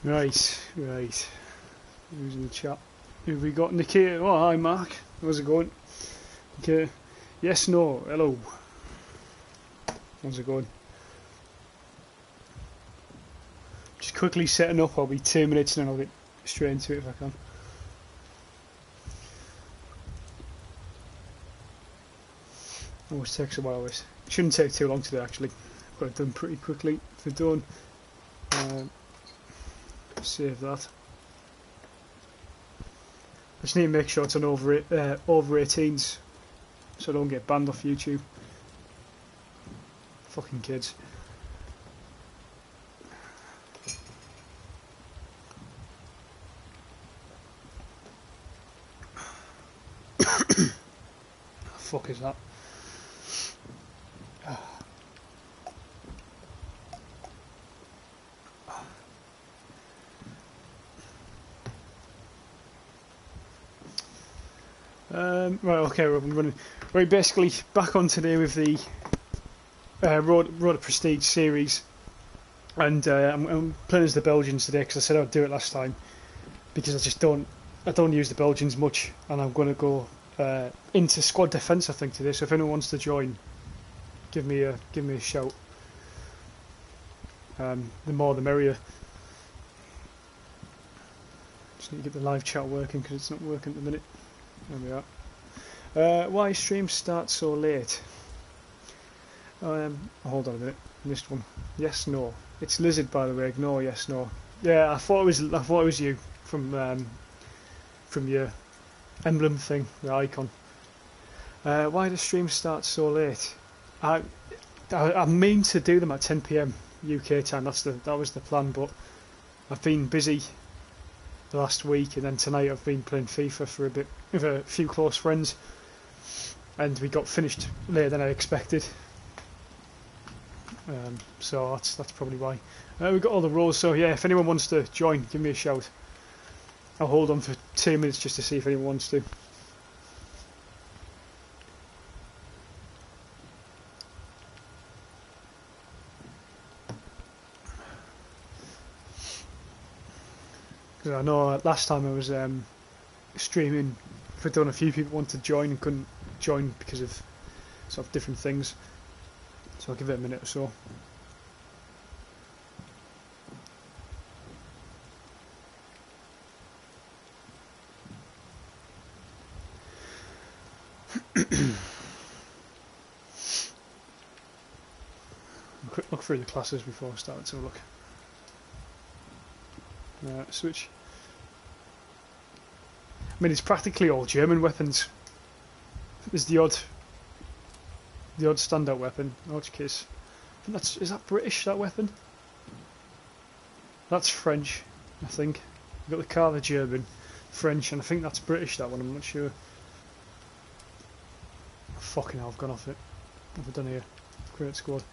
Right, right. Who's in the chat? Who have we got? Nikita. Oh, hi, Mark. How's it going? Okay. Yes, no. Hello. How's it going? Just quickly setting up. I'll be 2 minutes and then I'll get straight into it if I can. Always takes a while. This shouldn't take too long today. Actually, got it done pretty quickly. Verdun. Save that. I just need to make sure it's on over 18s, so I don't get banned off YouTube. Fucking kids. The fuck is that? Right, okay, we're running. Right, basically back on today with the Road to Prestige series, and I'm playing as the Belgians today because I said I'd do it last time because I don't use the Belgians much, and I'm going to go into squad defence I think today. So if anyone wants to join, give me a shout. The more the merrier. Just need to get the live chat working because it's not working at the minute. There we are. Why streams start so late? Hold on a minute. Missed one. Yes, no. It's Lizard, by the way. Ignore yes, no. Yeah, I thought it was you from your emblem thing, the icon. Why do streams start so late? I mean to do them at 10 PM UK time. That was the plan, but I've been busy the last week, and then tonight I've been playing FIFA for a bit with a few close friends, and we got finished later than I expected. So that's probably why. We've got all the roles, so yeah, if anyone wants to join, give me a shout. I'll hold on for 2 minutes just to see if anyone wants to. Because I know last time I was streaming, a few people wanted to join and couldn't join because of sort of different things. So I'll give it a minute or so. Quick look through the classes before I start to look. Switch. I mean, it's practically all German weapons. There's the odd standout weapon. In which case, I think is that British, that weapon? That's French, I think. You've got the car, the German, French, and I think that's British, that one. I'm not sure. Oh, fucking hell, I've gone off it. What have I done here? Create squad.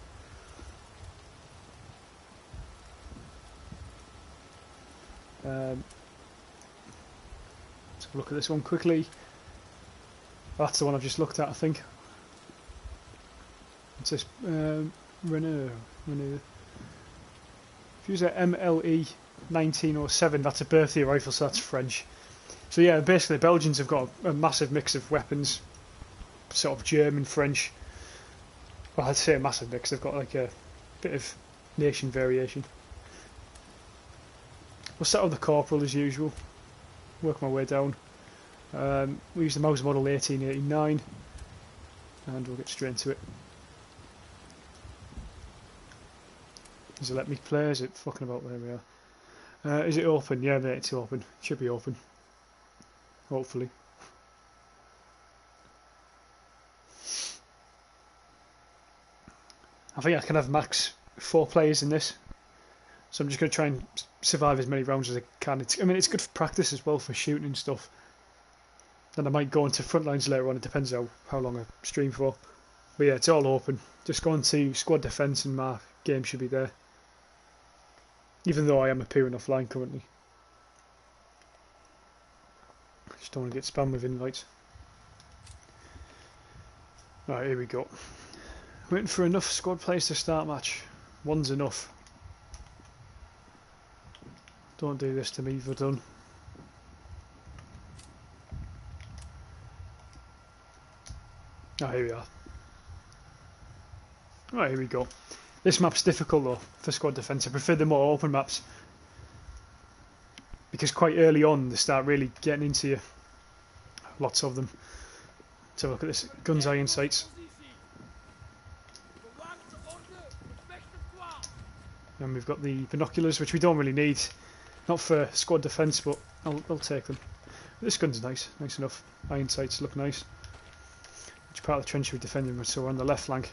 Let's have a look at this one quickly. That's the one I've just looked at, I think. It says Renault. If you use a MLE 1907, that's a birthday rifle, so that's French. So yeah, basically the Belgians have got a massive mix of weapons, sort of German, French. Well, I'd say a massive mix. They've got like a bit of nation variation. We'll start with the corporal as usual. Work my way down. We use the Mouse model 1889, and we'll get straight into it. Does it let me play? Is it fucking about? There we are. Is it open? Yeah, mate, it's open. It should be open. Hopefully. I think I can have max 4 players in this. So I'm just going to try and survive as many rounds as I can. It's good for practice as well, for shooting and stuff. Then I might go into front lines later on. It depends how long I stream for. But yeah, it's all open. Just go into squad defence and my game should be there. Even though I am appearing offline currently. I just don't want to get spammed with invites. Right, here we go. Waiting for enough squad players to start match. One's enough. Don't do this to me, Verdun. Oh, here we are. Right, here we go. This map's difficult though for squad defence. I prefer the more open maps because quite early on they start really getting into you. Lots of them. So look at this, guns eye in sights. And we've got the binoculars, which we don't really need. Not for squad defence, but I'll take them. This gun's nice, nice enough. Iron sights look nice. Which part of the trench are we defending? So we're on the left flank.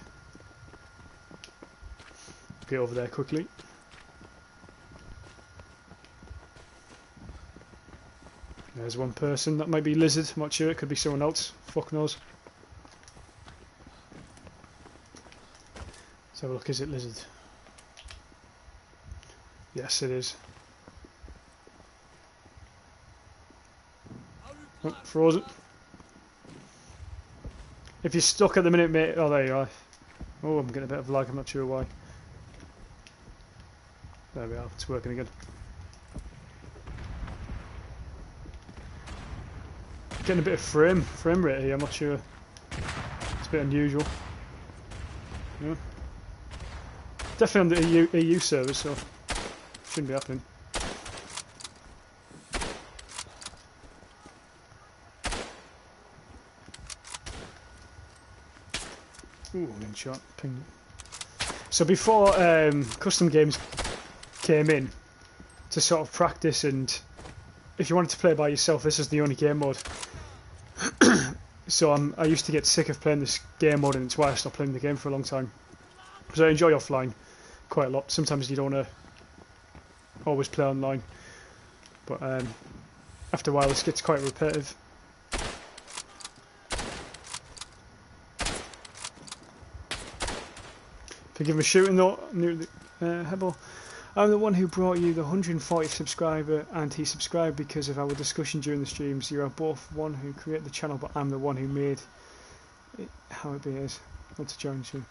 Get over there quickly. There's one person. That might be Lizard. I'm not sure. It could be someone else. Fuck knows. Let's have a look. Is it Lizard? Yes, it is. Oh, frozen. If you're stuck at the minute, mate. Oh, there you are. Oh, I'm getting a bit of lag. I'm not sure why. There we are. It's working again. Getting a bit of frame rate here. I'm not sure. It's a bit unusual. Yeah. Definitely on the EU servers, so shouldn't be happening. Ooh, I'm in shot. Ping. So before custom games came in to sort of practice, and if you wanted to play by yourself, this is the only game mode. So I used to get sick of playing this game mode, and it's why I stopped playing the game for a long time. Because I enjoy offline quite a lot. Sometimes you don't want to always play online, but after a while this gets quite repetitive. Forgive me shooting though, Hebel. I'm the one who brought you the 140th subscriber, and he subscribed because of our discussion during the streams. You are both one who created the channel, but I'm the one who made it how it is. Want to join you.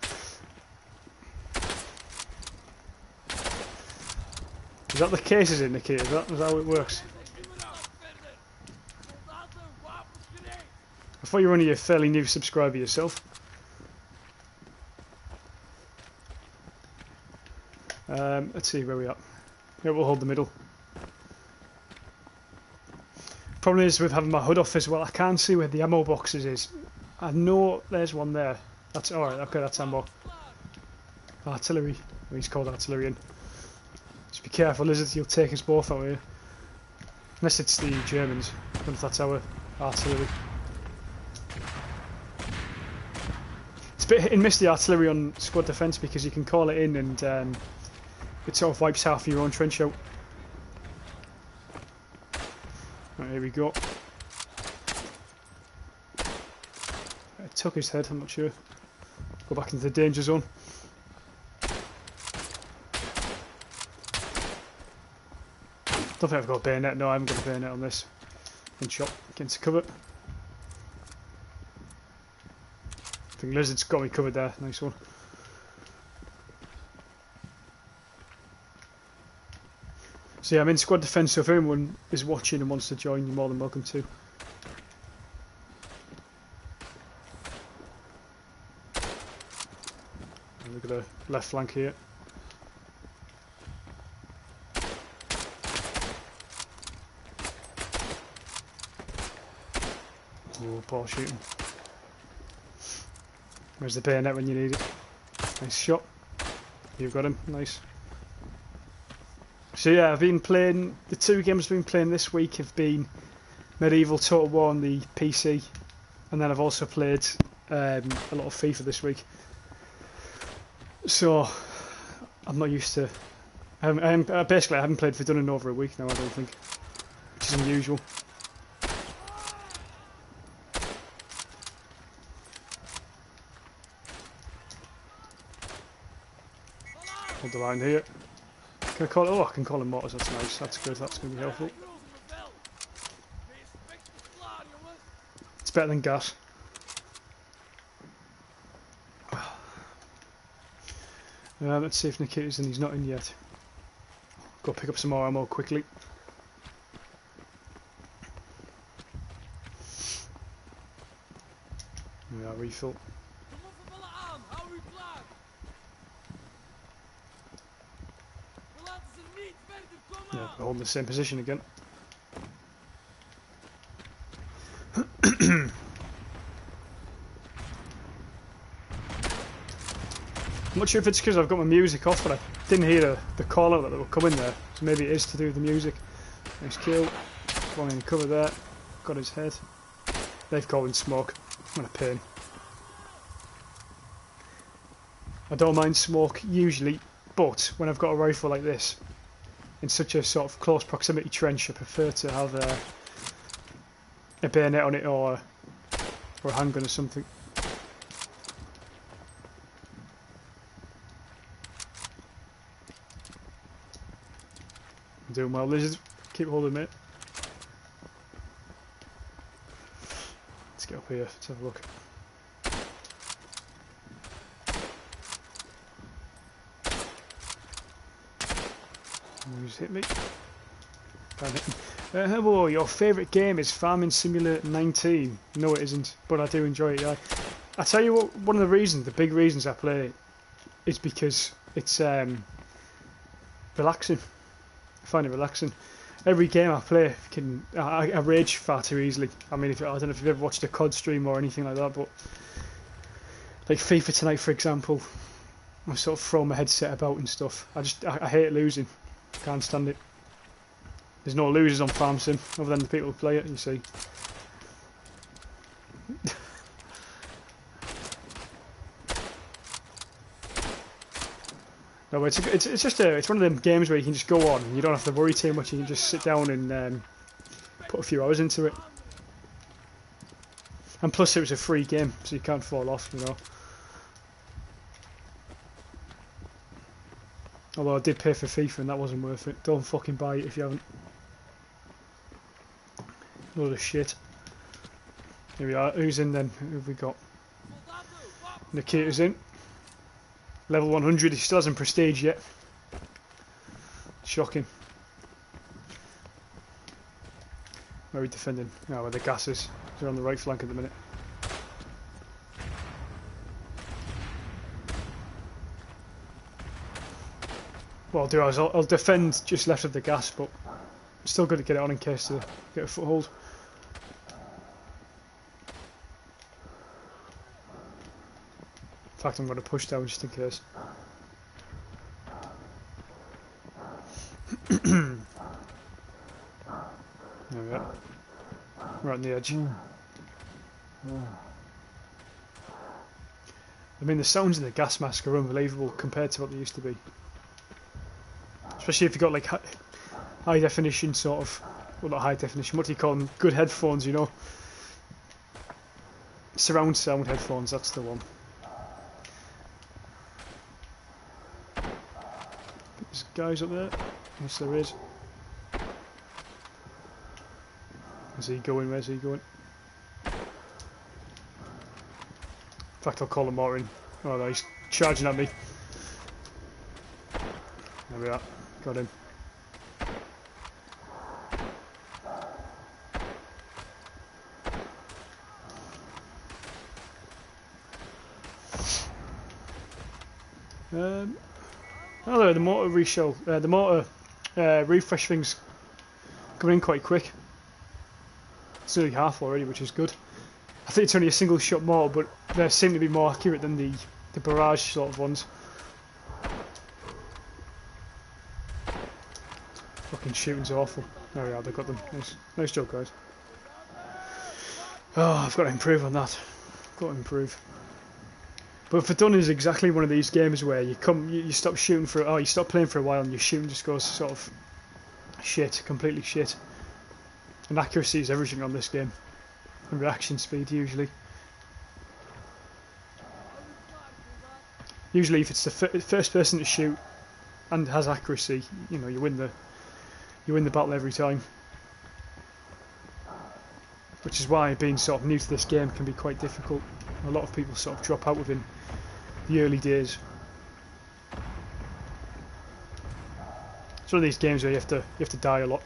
Is that the case is indicated? Is that how it works? I thought you were only a fairly new subscriber yourself. Let's see where we are. Yeah, we'll hold the middle. Problem is with having my hood off as well, I can't see where the ammo boxes is. I know there's one there. That's alright, okay, that's ammo. Artillery. Oh, he's called artillery. Just be careful, Lizard, you'll take us both out here. Unless it's the Germans. I don't know if that's our artillery. It's a bit hit and miss, the artillery on squad defence, because you can call it in and it sort of wipes half your own trench out. Right, here we go. It took his head, I'm not sure. Go back into the danger zone. Don't think I've got a bayonet. No, I haven't got a bayonet on this. Been shot against cover. I think Lizard's got me covered there. Nice one. So yeah, I'm in squad defence, so if anyone is watching and wants to join, you're more than welcome to. And look at the left flank here. Oh, poor shooting. Where's the bayonet when you need it? Nice shot. You've got him. Nice. So yeah, I've been playing, the two games I've been playing this week have been Medieval Total War on the PC, and then I've also played a lot of FIFA this week. So I'm not used to, basically I haven't played Verdun in over a week now, I don't think, which is unusual. Hold the line here. Can I call it? Oh, I can call them mortars, that's nice, that's good, that's going to be helpful. It's better than gas. Let's see if Nikita's in, he's not in yet. Go pick up some more ammo quickly. Yeah, refill. Yeah, we're holding the same position again. I'm not sure if it's because I've got my music off, but I didn't hear the call out that were coming there. So maybe it is to do with the music. Nice kill. One in cover there. Got his head. They've called in smoke. What a pain. I don't mind smoke usually, but when I've got a rifle like this, in such a sort of close proximity trench, I prefer to have a bayonet on it or a handgun or something. I'm doing well, lizard. Keep holding, mate. Let's get up here. Let's have a look. Who's hit me? Can't hit him. Hello, your favourite game is Farming Simulator 19. No, it isn't, but I do enjoy it. Yeah. I tell you what, one of the big reasons I play it is because it's relaxing. I find it relaxing. Every game I play, I rage far too easily. I mean, I don't know if you've ever watched a COD stream or anything like that, but like FIFA tonight, for example, I sort of throw my headset about and stuff. I hate losing. Can't stand it. There's no losers on Farm Sim other than the people who play it, you see. No, it's one of them games where you can just go on and you don't have to worry too much. You can just sit down and put a few hours into it. And plus, it was a free game, so you can't fall off, you know. Although I did pay for FIFA and that wasn't worth it. Don't fucking buy it if you haven't. Load of shit. Here we are. Who's in then? Who have we got? Nikita's in. Level 100. He still hasn't prestige yet. Shocking. Where are we defending? Oh, where the gases. They're on the right flank at the minute. What I'll do is I'll defend just left of the gas, but still good to get it on in case to get a foothold. In fact, I'm going to push down just in case. There we are. Right on the edge. I mean, the sounds in the gas mask are unbelievable compared to what they used to be. Especially if you've got like high definition sort of, well, not high definition, what do you call them? Good headphones, you know. Surround sound headphones, that's the one. There's guys up there. Yes, there is. Where's he going? Where's he going? In fact, I'll call him more in. Oh no, he's charging at me. There we are. Got him. Oh, there, the motor refresh thing's coming in quite quick. It's nearly half already, which is good. I think it's only a single shot mortar, but they seem to be more accurate than the barrage sort of ones. Fucking shooting's awful. There we are, they've got them. Nice job, guys. Oh, I've got to improve on that. Got to improve. But Verdun is exactly one of these games where you stop shooting you stop playing for a while and your shooting just goes sort of shit, completely shit. And accuracy is everything on this game. And reaction speed usually. Usually if it's the first person to shoot and has accuracy, you know, you win the battle every time. Which is why being sort of new to this game can be quite difficult. A lot of people sort of drop out within the early days. It's one of these games where you have to die a lot.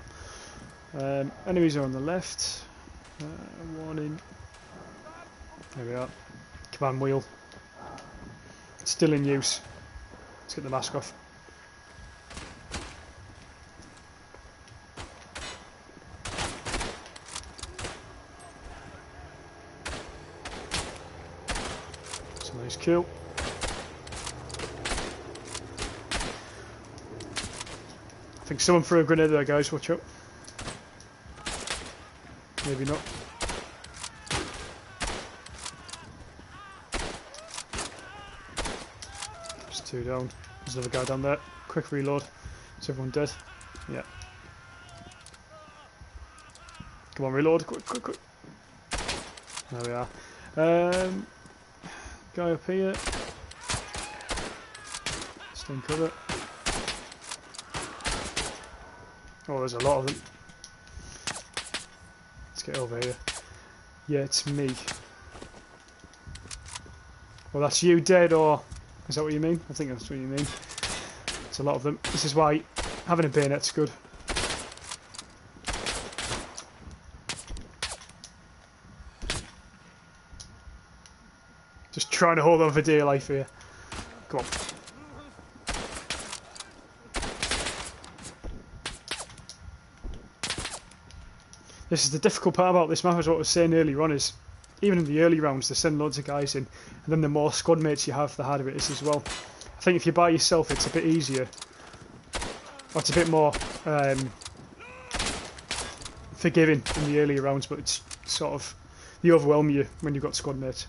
Enemies are on the left. Warning. There we are. Command wheel. It's still in use. Let's get the mask off. It's a nice kill. I think someone threw a grenade there, guys. Watch out. Maybe not. Just 2 down. There's another guy down there. Quick reload. Is everyone dead? Yeah. Come on, reload. Quick, quick, quick. There we are. Guy up here. Stay in cover. Oh, there's a lot of them. Let's get over here. Yeah, it's me. Well, that's you dead, or is that what you mean? I think that's what you mean. It's a lot of them. This is why having a bayonet's good. Just trying to hold on for dear life here. Come on. This is the difficult part about this map, is what I was saying earlier on, is even in the early rounds they send loads of guys in, and then the more squad mates you have, the harder it is as well. I think if you're by yourself it's a bit easier, or it's a bit more forgiving in the earlier rounds, but it's sort of, they overwhelm you when you've got squad mates.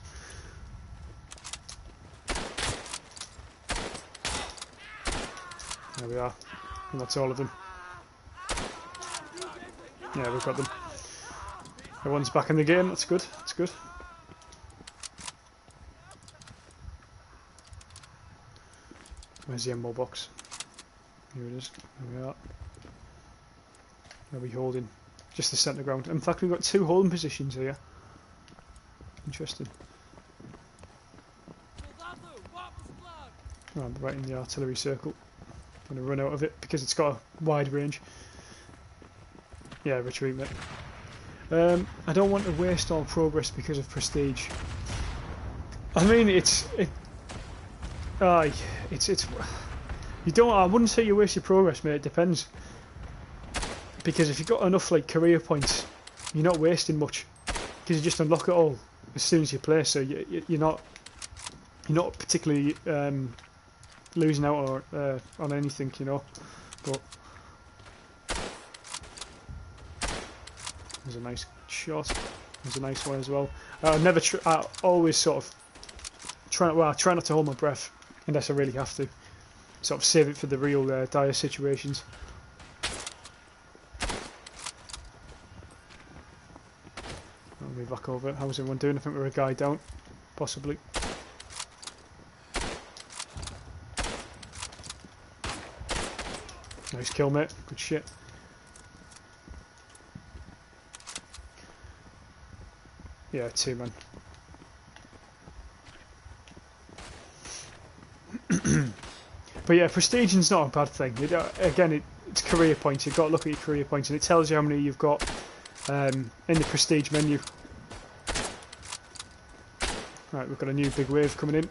There we are, and that's all of them. Yeah, we've got them. Everyone's back in the game, that's good, that's good. Where's the ammo box? Here it is, there we are. Are we holding? Just the centre ground. In fact, we've got 2 holding positions here. Interesting. Oh, right in the artillery circle. I'm going to run out of it because it's got a wide range. Yeah, retreat, mate. I don't want to waste all progress because of prestige. I mean, it's you don't. I wouldn't say you waste your progress, mate. It depends. Because if you've got enough like career points, you're not wasting much because you just unlock it all as soon as you play. So you're not particularly losing out or on anything, you know. But there's a nice shot. There's a nice one as well. I always sort of try not to hold my breath unless I really have to. Sort of save it for the real dire situations. I'll move back over. How's everyone doing? I think we're a guy down, possibly. Nice kill, mate. Good shit. Yeah, 2 man. But yeah, prestiging's not a bad thing. Again, it's career points. You've got to look at your career points, and it tells you how many you've got in the prestige menu. Right, we've got a new big wave coming in. I'm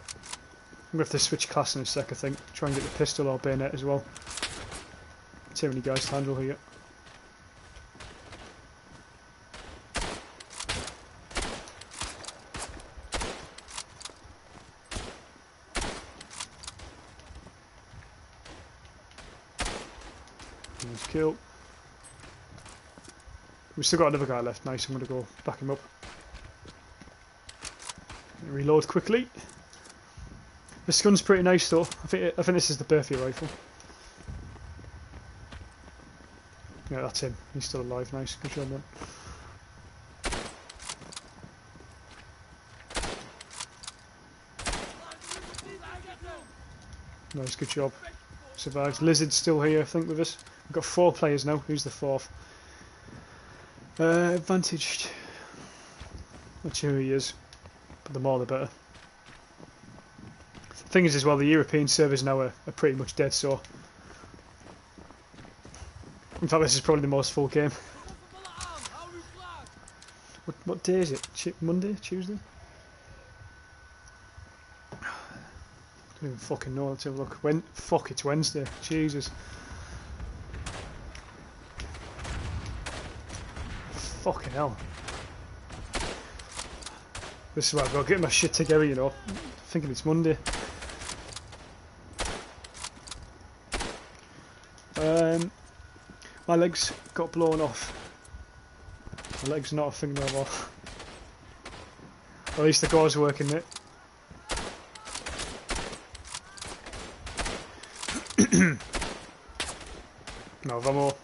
going to have to switch class in a sec, I think. Try and get the pistol or bayonet as well. Too many guys to handle here. Nice kill. We've still got another guy left. Nice, I'm going to go back him up. Reload quickly. This gun's pretty nice though. I think this is the Berthier rifle. Yeah, that's him. He's still alive. Nice. Good job, man. Nice, good job. Survived. Lizard's still here, I think, with us. We've got 4 players now. Who's the 4th? Advantaged. Not sure who he is, but the more the better. The thing is, as well, the European servers now are pretty much dead, so In fact, this is probably the most full game. What day is it? Monday? Tuesday? I don't even fucking know. Let's have a look. Fuck, it's Wednesday. Jesus. Fucking hell. This is why I've got to get my shit together, you know. Thinking it's Monday. My legs got blown off. My legs not a thing no more. At least the gore's working it. No, Vamo.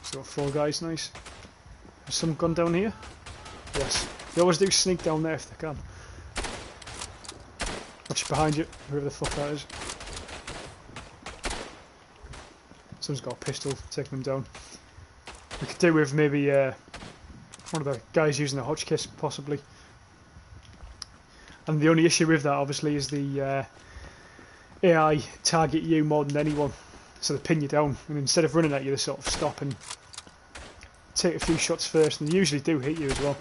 So 4 guys, nice. Has some gone down here? Yes. They always do sneak down there if they can. Watch behind you, whoever the fuck that is. Someone's got a pistol, taking them down. We could do with maybe one of the guys using the hotkey, possibly. And the only issue with that, obviously, is the AI target you more than anyone. So they pin you down, and instead of running at you, they sort of stop and take a few shots first, and they usually do hit you as well.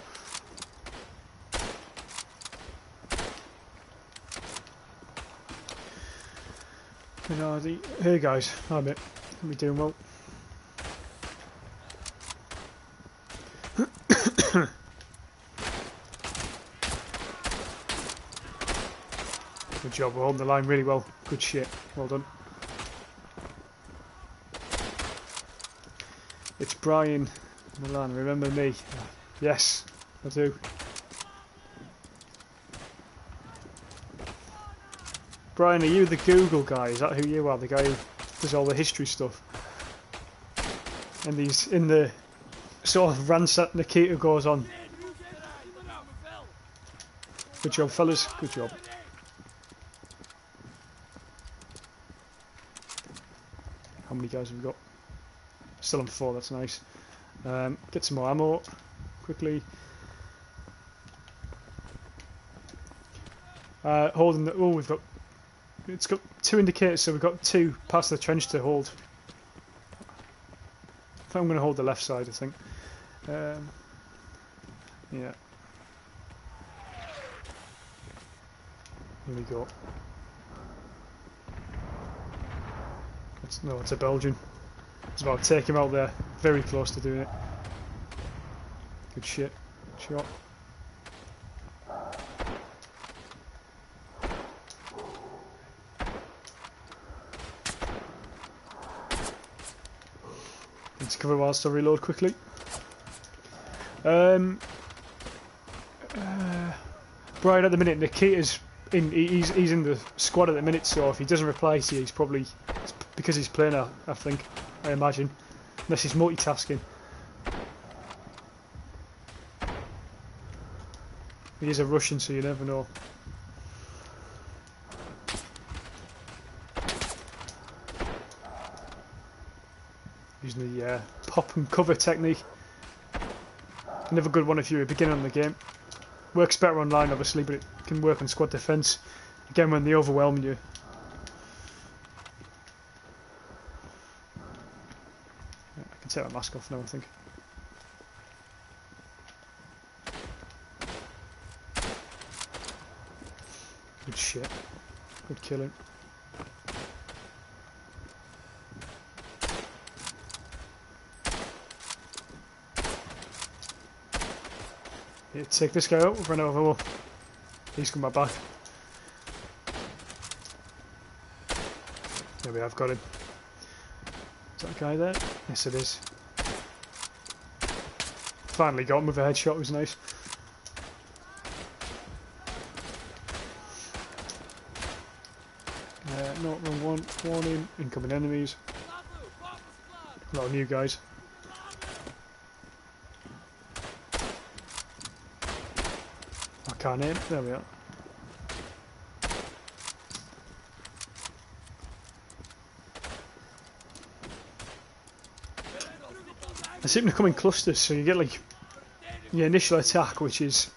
You know, hey guys, hi mate, hope you're doing well. Good job, we're holding the line really well. Good shit, well done. It's Brian Milan, remember me? Yes, I do. Brian, are you the Google guy? Is that who you are? The guy who does all the history stuff? And these in the sort of ransack Nikita goes on. Good job, fellas. Good job. How many guys have we got? Still on 4. That's nice. Get some more ammo quickly. Holding the. Oh, we've got. It's got 2 indicators, so we've got 2 past the trench to hold. I think I'm going to hold the left side, I think. Yeah. Here we go. No, it's a Belgian. It's about to take him out there. Very close to doing it. Good shit. Good shot. Need to cover whilst I reload quickly. Brian, at the minute, Nikita's in. He's in the squad at the minute, so if he doesn't reply to you, he's probably because he's playing. I think. I imagine, unless he's multitasking. He is a Russian, so you never know. Using the pop and cover technique. Another good one if you're a beginner on the game. Works better online, obviously, but it can work on squad defence. Again, when they overwhelm you. Yeah, I can take my mask off now, I think. Good shit. Good killing. Yeah, take this guy out, we've run out of ammo. He's coming back. There we have, got him. Is that a guy there? Yes it is. Finally got him with a headshot, it was nice. No, wrong one. Warning, incoming enemies. A lot of new guys. I can't aim. There we are. They seem to come in clusters, so you get like your initial attack, which is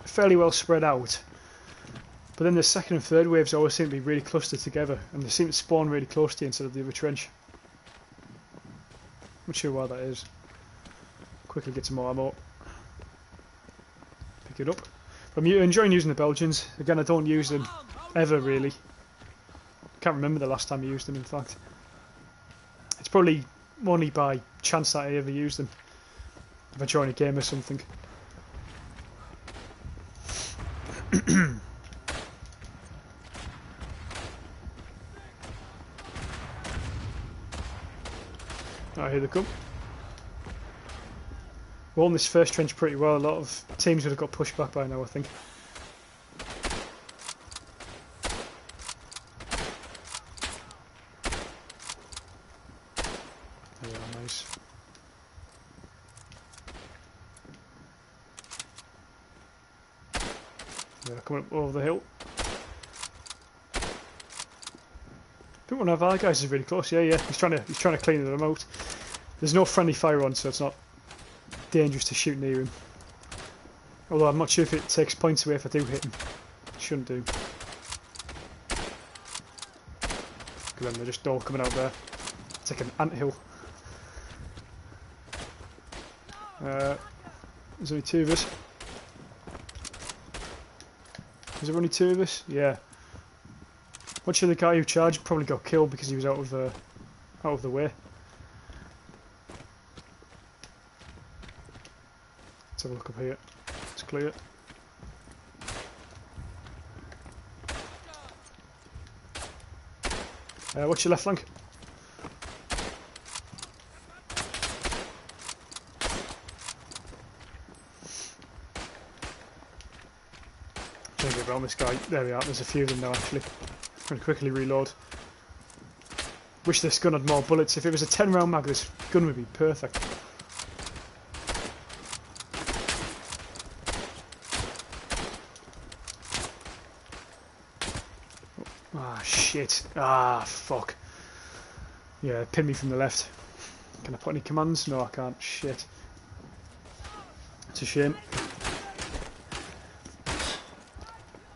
fairly well spread out, But then the second and third waves always seem to be really clustered together, and they seem to spawn really close to you instead of the other trench. Not sure why that is. Quickly get some more ammo. Pick it up. But I'm enjoying using the Belgians. Again, I don't use them ever really. Can't remember the last time I used them, in fact. It's probably only by chance that I ever use them. If I join a game or something. Alright, here they come. We're on this first trench pretty well. A lot of teams would have got pushed back by now, I think. Yeah, nice. Yeah, coming up over the hill. I think one of our guys is really close. Yeah, yeah. He's trying to clean them out. There's no friendly fire on, so it's not dangerous to shoot near him. Although I'm not sure if it takes points away if I do hit him. It shouldn't do. Because then they're just all coming out there. It's like an anthill. There's only two of us. Is there only two of us? Yeah. Watch the guy who charged probably got killed because he was out of the way. Let's have a look up here. It's clear. Watch your left flank. Trying to get around this guy. There we are. There's a few of them now actually. I'm going to quickly reload. Wish this gun had more bullets. If it was a 10 round mag, this gun would be perfect. Ah, shit. Ah, fuck. Yeah, pin me from the left. Can I put any commands? No, I can't. Shit. It's a shame.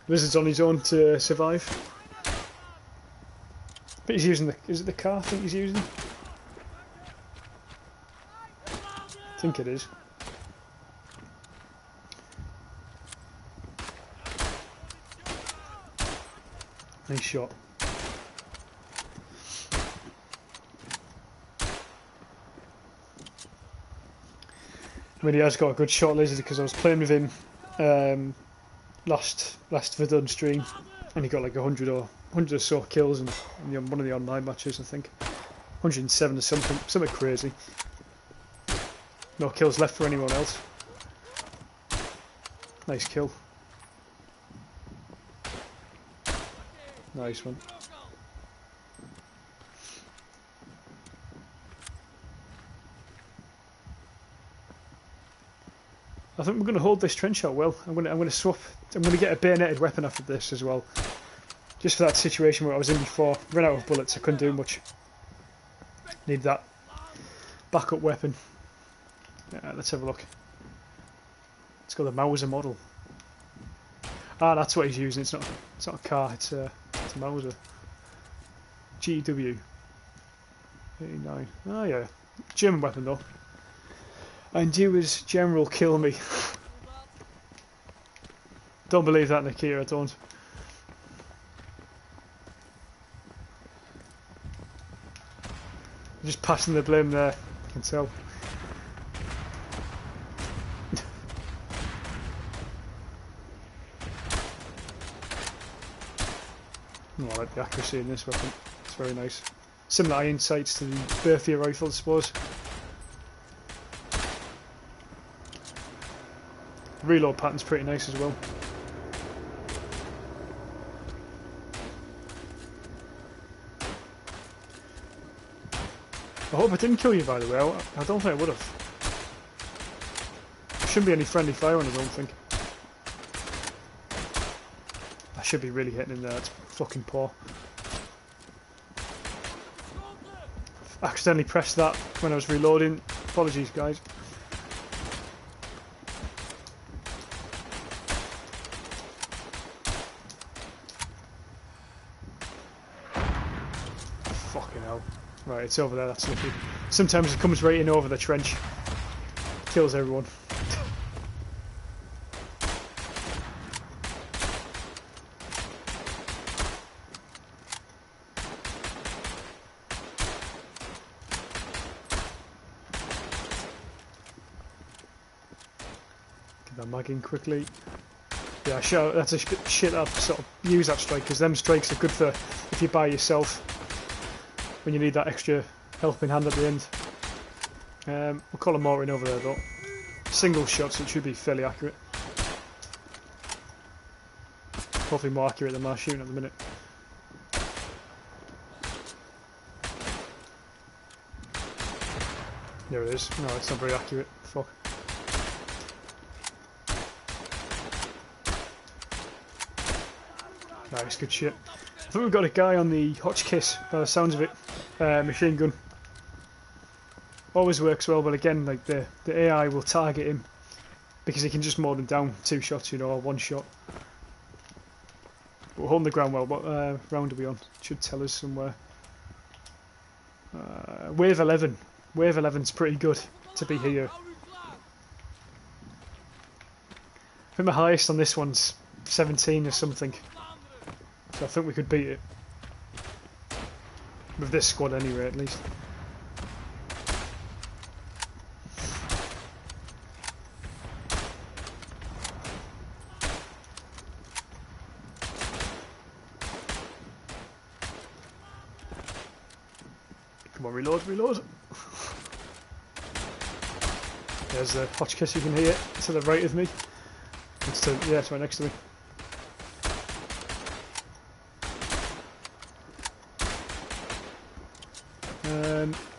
Lizard's on his own to survive. But he's using the... Is it the car I think he's using? I think it is. Nice shot. I mean, he has got a good shot, Lizard, because I was playing with him last Verdun stream, and he got like 100 or so kills in one of the online matches, I think. 107 or something crazy. No kills left for anyone else. Nice kill. Nice one. I think we're going to hold this trench out well. I'm going to swap. I'm going to get a bayoneted weapon after this as well, just for that situation where I was in before. Ran out of bullets. I couldn't do much. Need that backup weapon. Let's have a look. It's got the Mauser model. Ah, that's what he's using. It's not a car. It's a Mauser. GW 89. Oh yeah, German weapon though. And you as General kill me. Don't believe that, Nikia, I don't. I'm just passing the blame there, I can tell. Oh, I like the accuracy in this weapon, it's very nice. Similar iron sights to the Berthier rifle, I suppose. Reload pattern's pretty nice as well. I hope I didn't kill you, by the way. I don't think I would have. There shouldn't be any friendly fire on it, I don't think. I should be really hitting him there. It's fucking poor. I accidentally pressed that when I was reloading. Apologies, guys. Right, it's over there, that's lucky. Sometimes it comes right in over the trench. Kills everyone. Get that mag in quickly. Yeah, sure, that's a shit I've sort of used that strike, because them strikes are good for if you're by yourself when you need that extra helping hand at the end. We'll call a mortar in over there though. Single shot, so it should be fairly accurate. Hopefully more accurate than my shooting at the minute. There it is. No, it's not very accurate. Fuck. Nice, good shit. I think we've got a guy on the Hotchkiss by the sounds of it. Machine gun. Always works well, but again, like the AI will target him because he can just mow them down 2 shots, you know, or 1 shot. But we're holding the ground well. What round are we on? It should tell us somewhere. Wave 11. Wave 11's pretty good to be here. I think the highest on this one's 17 or something. So I think we could beat it. With this squad anyway, at least. Come on, reload, reload. There's the Hotchkiss you can hear to the right of me. It's to, yeah, it's right next to me.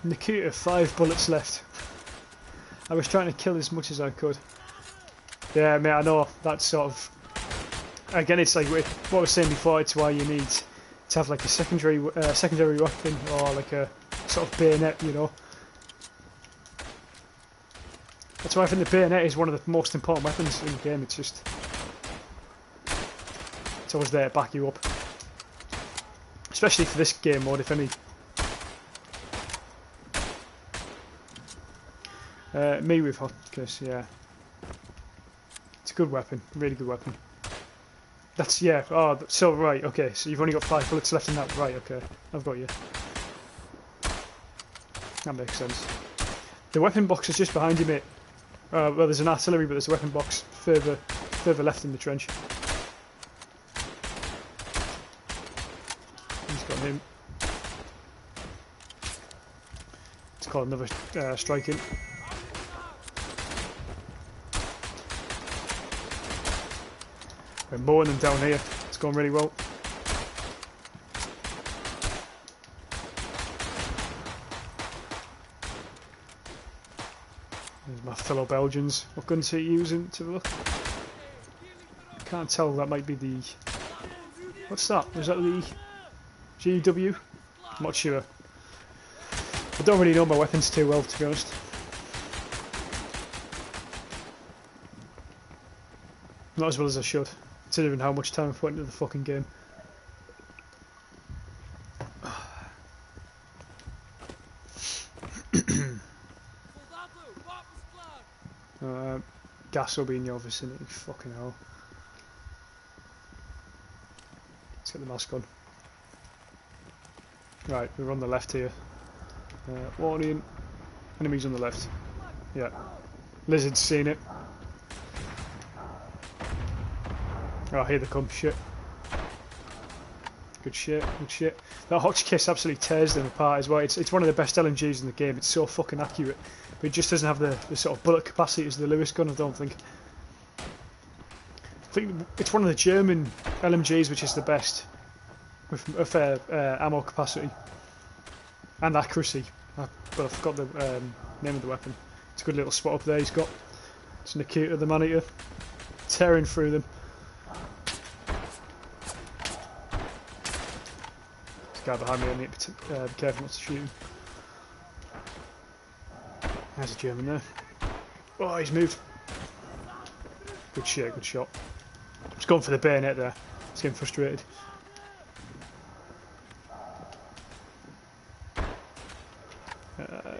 Nikita, 5 bullets left. I was trying to kill as much as I could. Yeah, mate, I know. That's sort of... Again, it's like what I was saying before, it's why you need to have like a secondary weapon or like a sort of bayonet, you know. That's why I think the bayonet is one of the most important weapons in the game. It's just... It's always there to back you up. Especially for this game mode, if any. Me with Hotchkiss, yeah. It's a good weapon, really good weapon. That's, yeah, oh, so right, okay, so you've only got 5 bullets left in that, right, okay, I've got you. That makes sense. The weapon box is just behind you, mate. Well, there's an artillery, but there's a weapon box further left in the trench. He's got him. Let's call another strike in. We're mowing them down here. It's going really well. There's my fellow Belgians. What guns are you using to look? Can't tell. That might be the... What's that? Is that the GW? I'm not sure. I don't really know my weapons too well, to be honest. Not as well as I should, considering how much time I've put into the fucking game. Gas will be in your vicinity, fucking hell. Let's get the mask on. Right, we're on the left here. Warning, enemies on the left. Yeah. Lizard's seen it. Oh, here they come, shit. Good shit, good shit. That Hotchkiss absolutely tears them apart as well. It's one of the best LMGs in the game. It's so fucking accurate. But it just doesn't have the sort of bullet capacity as the Lewis gun, I don't think. I think it's one of the German LMGs which is the best. With a fair ammo capacity. And accuracy. But I forgot the name of the weapon. It's a good little spot up there he's got. It's Nikita, the man-eater. Tearing through them. Guy behind me, I need to be careful not to shoot him. There's a German there. Oh, he's moved. Good shit, good shot. He's going for the bayonet there. He's getting frustrated.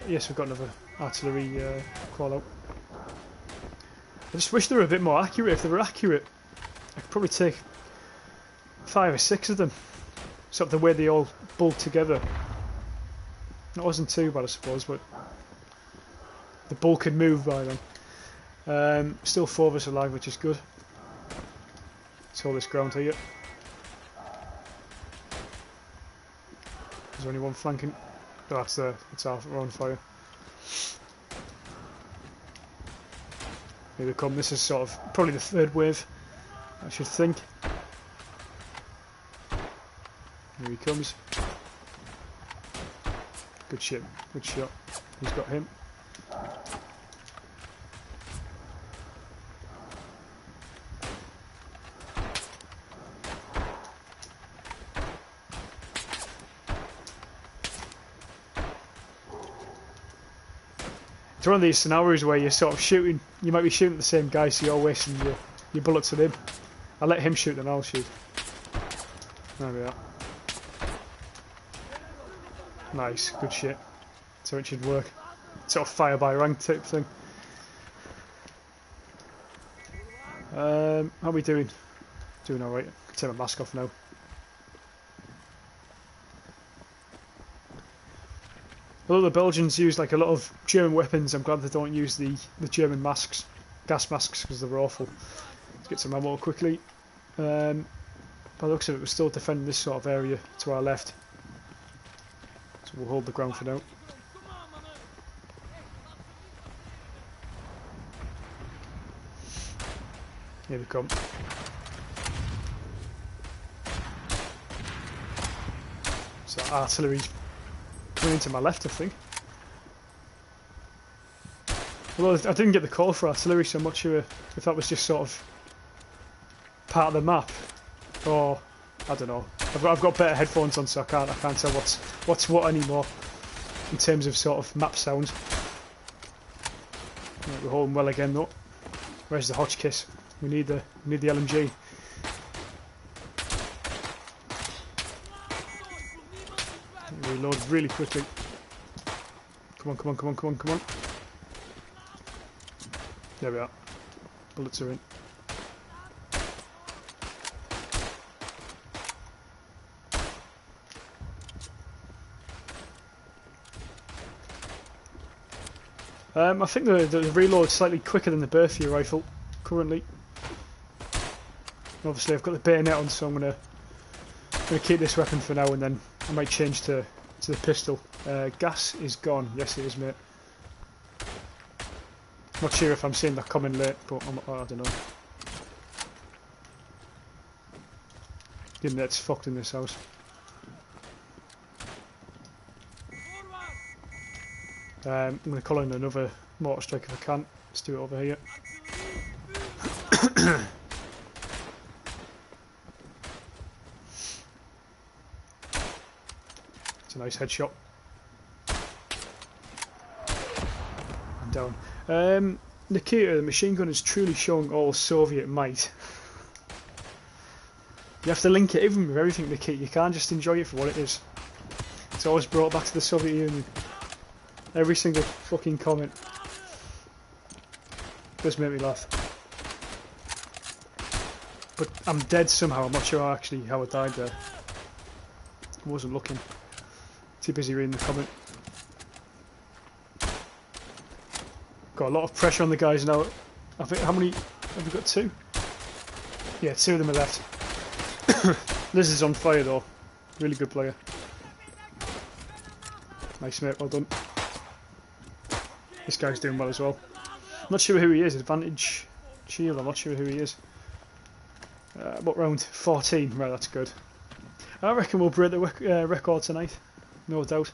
Yes, we've got another artillery call out. I just wish they were a bit more accurate. If they were accurate, I could probably take 5 or 6 of them. Sort of the way they all bolt together. That wasn't too bad, I suppose, but the ball could move by then. Still 4 of us alive, which is good. Let's hold this ground here. There's only one flanking. Oh, that's our own fire. Here they come. This is sort of probably the 3rd wave, I should think. Here he comes. Good shit. Good shot. He's got him. It's one of these scenarios where you're sort of shooting, you might be shooting at the same guy, so you're wasting your bullets at him. I'll let him shoot, then I'll shoot. There we are. Nice, good shit. So it should work. Sort of fire by rank type thing. How are we doing? Doing alright. Take my mask off now. Although the Belgians use like a lot of German weapons, I'm glad they don't use the German masks, gas masks, because they're awful. Let's get some ammo quickly. By the looks of it, we're still defending this sort of area to our left. So we'll hold the ground for now. Here they come. So artillery's coming into my left, I think. Although I didn't get the call for artillery, so I'm not sure if that was just sort of part of the map, or I don't know. I've got better headphones on, so I can't tell what's what anymore in terms of sort of map sound. Right, we're holding well again though. Where's the Hotchkiss? We need the LMG. Reload really quickly. Come on, come on, come on, come on, come on. There we are. Bullets are in. I think the reload's slightly quicker than the Berthier rifle currently. Obviously I've got the bayonet on, so I'm gonna keep this weapon for now, and then I might change to the pistol. Gas is gone. Yes, it is, mate. Not sure if I'm seeing that coming late, but I don't know. The internet's fucked in this house. I'm going to call in another mortar strike if I can. Let's do it over here. It's a nice headshot. I'm down. Nikita, the machine gun is truly showing all Soviet might. You have to link it even with everything, Nikita. You can't just enjoy it for what it is. It's always brought back to the Soviet Union. Every single fucking comment. Does make me laugh. But I'm dead somehow. I'm not sure actually how I died there. I wasn't looking. Too busy reading the comment. Got a lot of pressure on the guys now. I think, how many have we got? 2? Yeah, 2 of them are left. Liz is on fire though. Really good player. Nice mate, well done. This guy's doing well as well. I'm not sure who he is. Advantage Shield, I'm not sure who he is. What round? 14. Right, that's good. I reckon we'll break the record tonight. No doubt.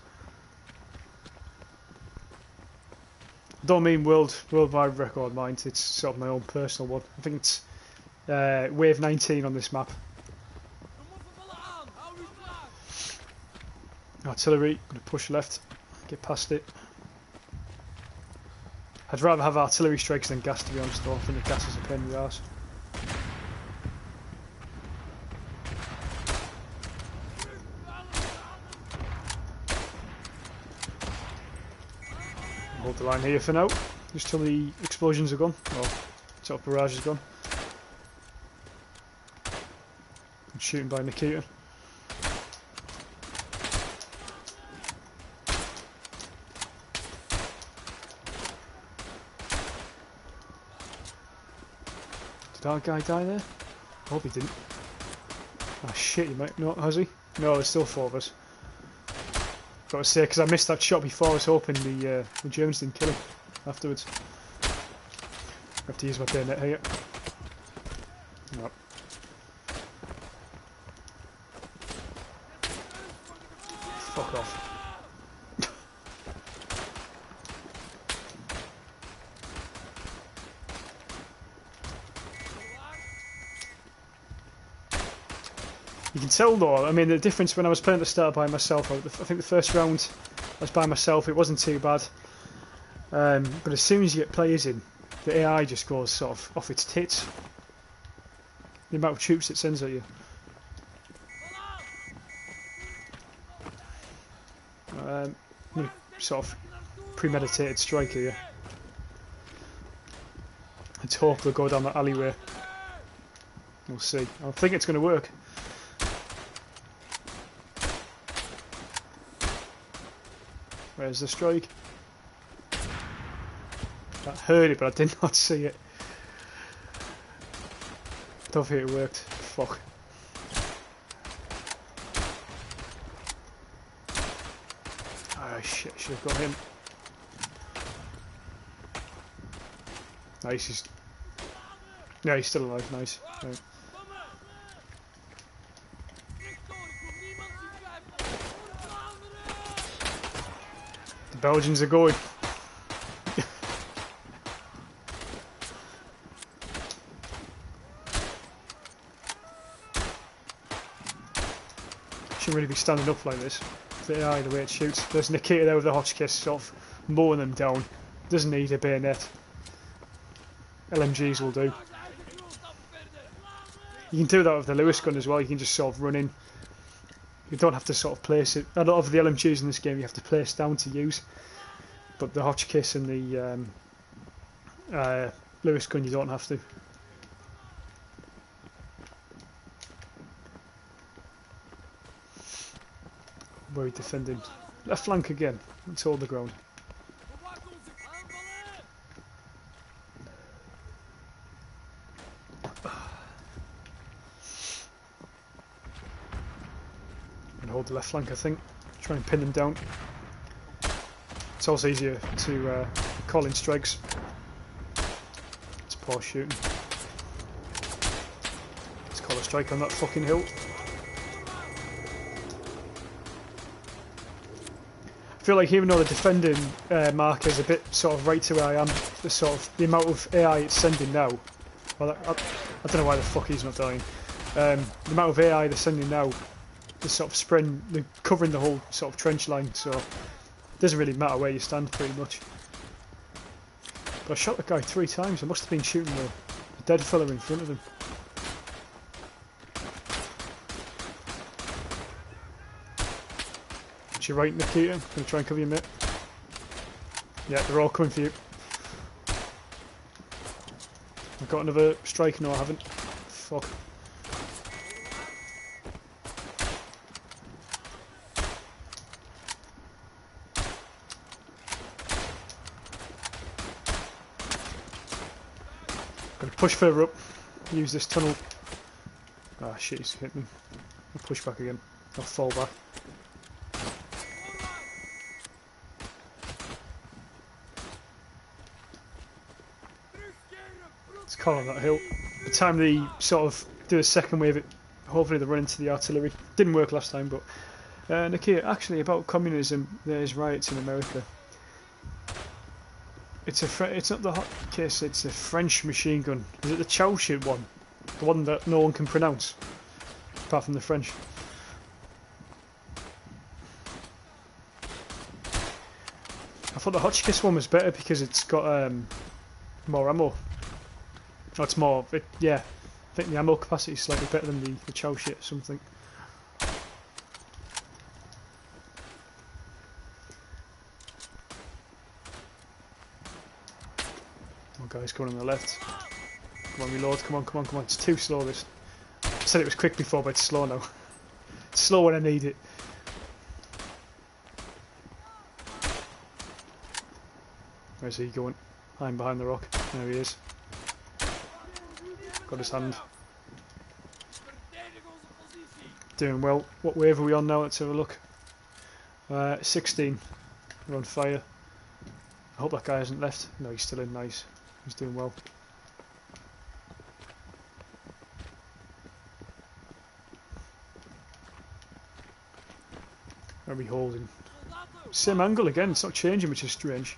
I don't mean worldwide record, mind. It's sort of my own personal one. I think it's wave 19 on this map. Artillery, gonna push left, get past it. I'd rather have artillery strikes than gas, to be honest though. I think the gas is a pain in the arse. Hold the line here for now, just till the explosions are gone, or sort of barrage is gone. I'm shooting by Nikita. Did that guy die there? I hope he didn't. Ah shit, he might not, has he? No, there's still 4 of us. Got to say, because I missed that shot before, I was hoping the Germans didn't kill him afterwards. I have to use my bayonet here. No. Fuck off. You can tell though, I mean the difference when I was playing at the start by myself, I think the first round I was by myself, it wasn't too bad. But as soon as you get players in, the AI just goes sort of off its tits. The amount of troops it sends at you. Sort of premeditated strike here. Let's hope they'll go down that alleyway. We'll see. I think it's going to work. Where's the strike? I heard it, but I did not see it. Don't think it worked. Fuck. Oh shit, should have got him. Nice, yeah, he's still alive, nice. Right. The Belgians are going. Shouldn't really be standing up like this. The AI, the way it shoots. There's Nikita there with the Hotchkiss sort of mowing them down. Doesn't need a bayonet. LMGs will do. You can do that with the Lewis gun as well. You can just sort of run in. You don't have to sort of place it. A lot of the LMGs in this game you have to place down to use. But the Hotchkiss and the Lewis gun you don't have to. Where are we defending? Left flank again. Let's hold the ground. And hold the left flank, I think. Try and pin them down. It's also easier to call in strikes. It's poor shooting. Let's call a strike on that fucking hill. I feel like even though the defending marker is a bit sort of right to where I am, the amount of AI it's sending now. Well, I don't know why the fuck he's not dying. The amount of AI they're sending now, they're sort of spreading, they're covering the whole sort of trench line, so it doesn't really matter where you stand pretty much. But I shot the guy 3 times. I must have been shooting the dead fella in front of him. You're right, Nikita. I'm going to try and cover you, mate. Yeah, they're all coming for you. I've got another strike. No, I haven't. Fuck. Got to push further up. Use this tunnel. Ah, shit, he's hit me. I'll push back again. I'll fall back. On that hill. The time they sort of do a second wave, hopefully they run into the artillery. Didn't work last time, but Nikita, actually about communism, there's riots in America. It's not the Hotchkiss, it's a French machine gun. Is it the Chauchat one? The one that no one can pronounce, apart from the French. I thought the Hotchkiss one was better because it's got more ammo. Oh, it's more, yeah, I think the ammo capacity is slightly better than the Chauchat or something. Oh, guys, going on the left. Come on, reload. Come on, come on, come on. It's too slow, this. I said it was quick before, but it's slow now. It's slow when I need it. Where's he going? I'm behind the rock. There he is. Got his hand. Doing well. What wave are we on now? Let's have a look. 16. We're on fire. I hope that guy hasn't left. No, he's still in. Nice. He's doing well. Where are we holding? Same angle again. It's not changing, which is strange.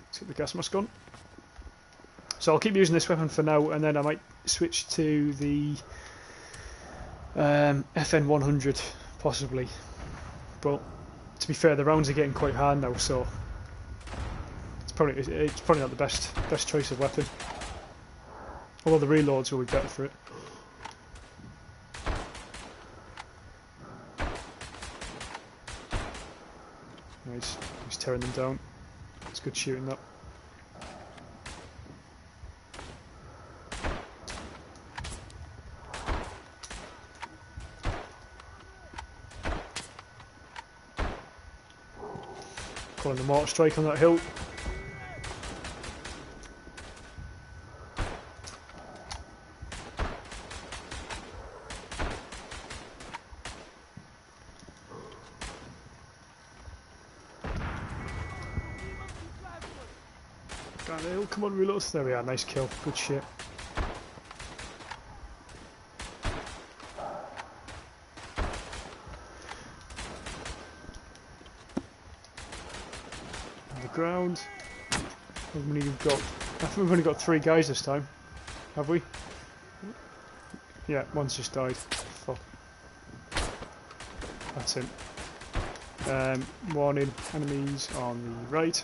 Let's get the gas mask on. So I'll keep using this weapon for now, and then I might switch to the FN 100 possibly. But to be fair, the rounds are getting quite hard now, so it's probably not the best choice of weapon. Although the reloads will be better for it. Nice, he's tearing them down. It's good shooting that. Calling the mortar strike on that hill. Down the hill, come on, reload. There we are, nice kill, good shit. Ground. We've got. I think we've only got 3 guys this time. Have we? Yeah, one's just died. Fuck. That's him. Warning, enemies on the right.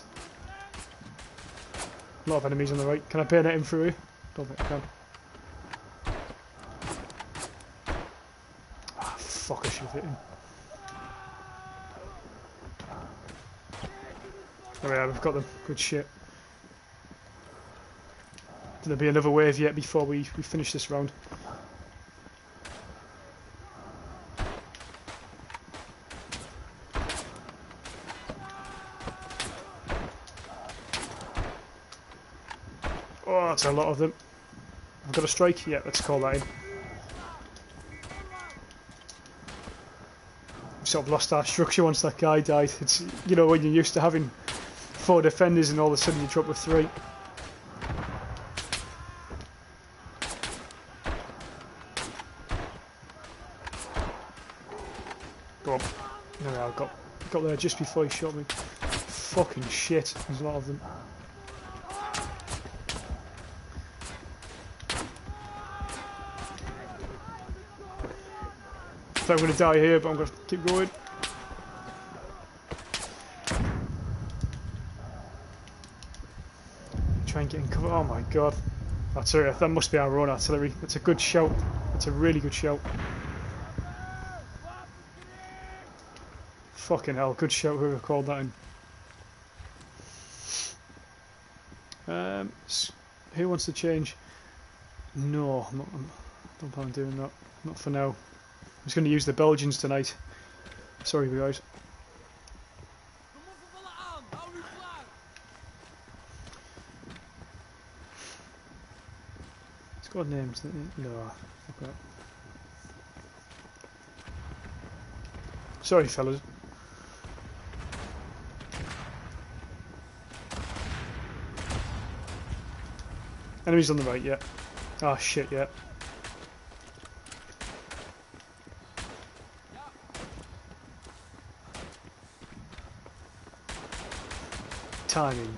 A lot of enemies on the right. Can I bayonet him through here? Don't think I can. Ah, fuck, I should have hit him. There we are, we've got them. Good shit. There'll be another wave yet before we finish this round. Oh, that's a lot of them. I've got a strike? Yeah, let's call that in. We sort of lost our structure once that guy died. It's, you know, when you're used to having 4 defenders and all of a sudden you drop with 3. Go on. No, I got there just before he shot me. Fucking shit. There's a lot of them. I thought I'm going to die here, but I'm going to keep going. Try and get in cover. Oh my god. That's it. That must be our own artillery. That's a good shout. That's a really good shout. Fucking hell. Good shout, whoever called that in. Who wants to change? No, I don't plan on doing that. Not for now. I'm just going to use the Belgians tonight. Sorry, guys. It's got names. No, fuck that. Sorry, fellas. Enemies on the right, yeah. Ah, shit, yeah. Timing.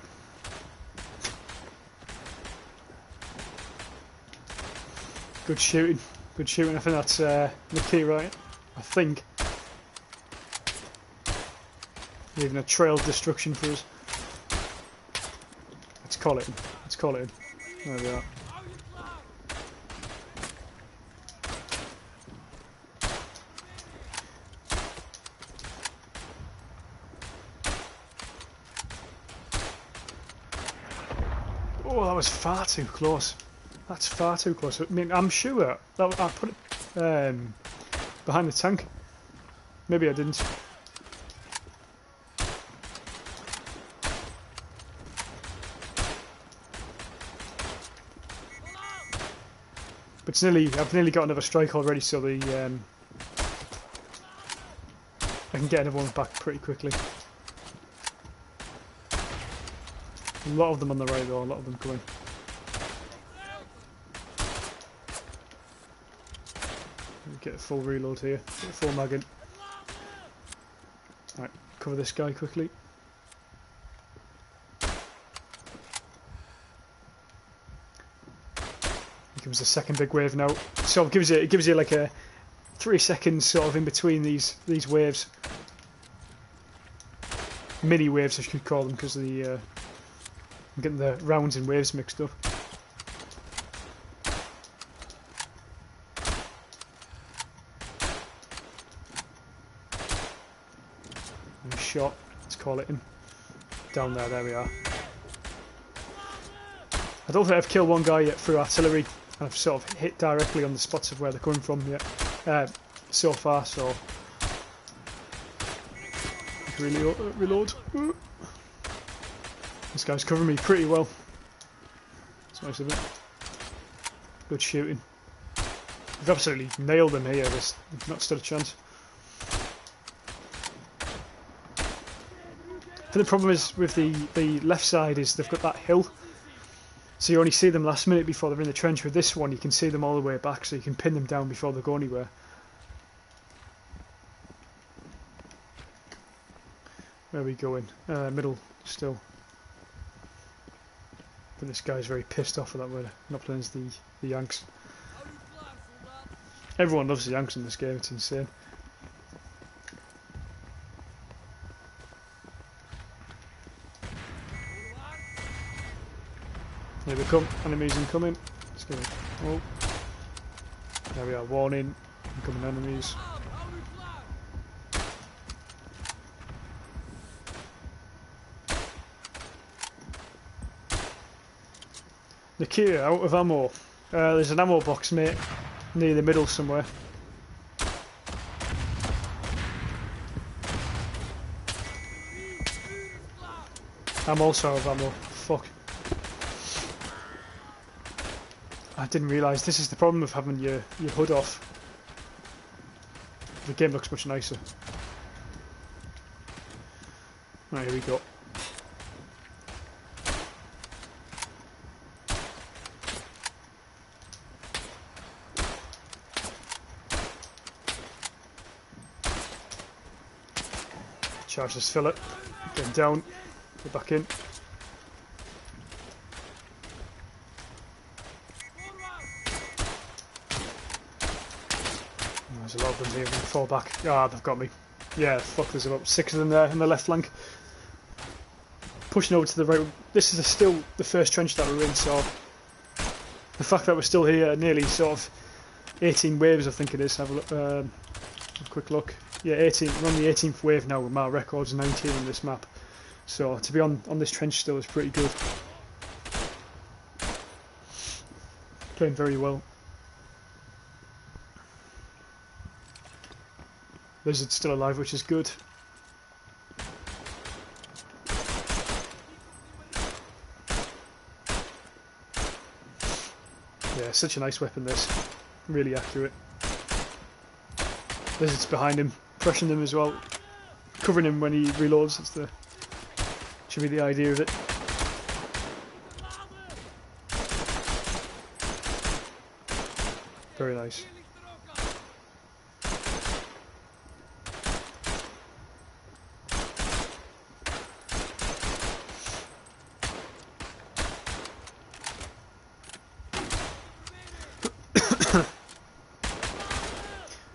Good shooting. Good shooting. I think that's the key, right? I think. Leaving a trail of destruction for us. Let's call it in. Let's call it in. There we are. Oh, that was far too close. That's far too close. I mean, I'm sure that I put it behind the tank. Maybe I didn't. But it's nearly, I've nearly got another strike already, so the I can get another one back pretty quickly. A lot of them on the right though, a lot of them coming. Get a full reload here, get a full mag in. Alright, cover this guy quickly. Here comes the second big wave now. So it gives you like a 3 seconds sort of in between these waves. Mini waves I should call them, because the I'm getting the rounds and waves mixed up. Nice shot, let's call it in. Down there, there we are. I don't think I've killed one guy yet through artillery. I've sort of hit directly on the spots of where they're coming from yet. So far, so... Reload. This guy's covering me pretty well. It's nice of it. Good shooting. We've absolutely nailed them here. There's not stood a chance. I think the problem is with the left side is they've got that hill, so you only see them last minute before they're in the trench. With this one you can see them all the way back, so you can pin them down before they go anywhere. Where are we going? Middle still. But this guy's very pissed off with that we're not playing as the Yanks. Everyone loves the Yanks in this game, it's insane. Here they come, enemies incoming. Let's go. Oh. There we are, warning, incoming enemies. Nikita, out of ammo. There's an ammo box, mate, near the middle somewhere. I'm also out of ammo. Fuck. I didn't realise this is the problem of having your hood off. The game looks much nicer. Right, here we go. Charge this fillet, get him down, go back in. There's a lot of them here, I'm going to fall back. Ah, they've got me. Yeah, fuck, there's about 6 of them there in the left flank. Pushing over to the right. This is still the first trench that we're in, so the fact that we're still here, nearly sort of 18 waves I think it is. Have a look, a quick look. Yeah, 18. We're on the 18th wave now with my records 19 on this map. So to be on this trench still is pretty good. Playing very well. Lizard's still alive, which is good. Yeah, such a nice weapon this. Really accurate. Lizard's behind him, pressuring him as well. Covering him when he reloads, that's the... should be the idea of it. Very nice.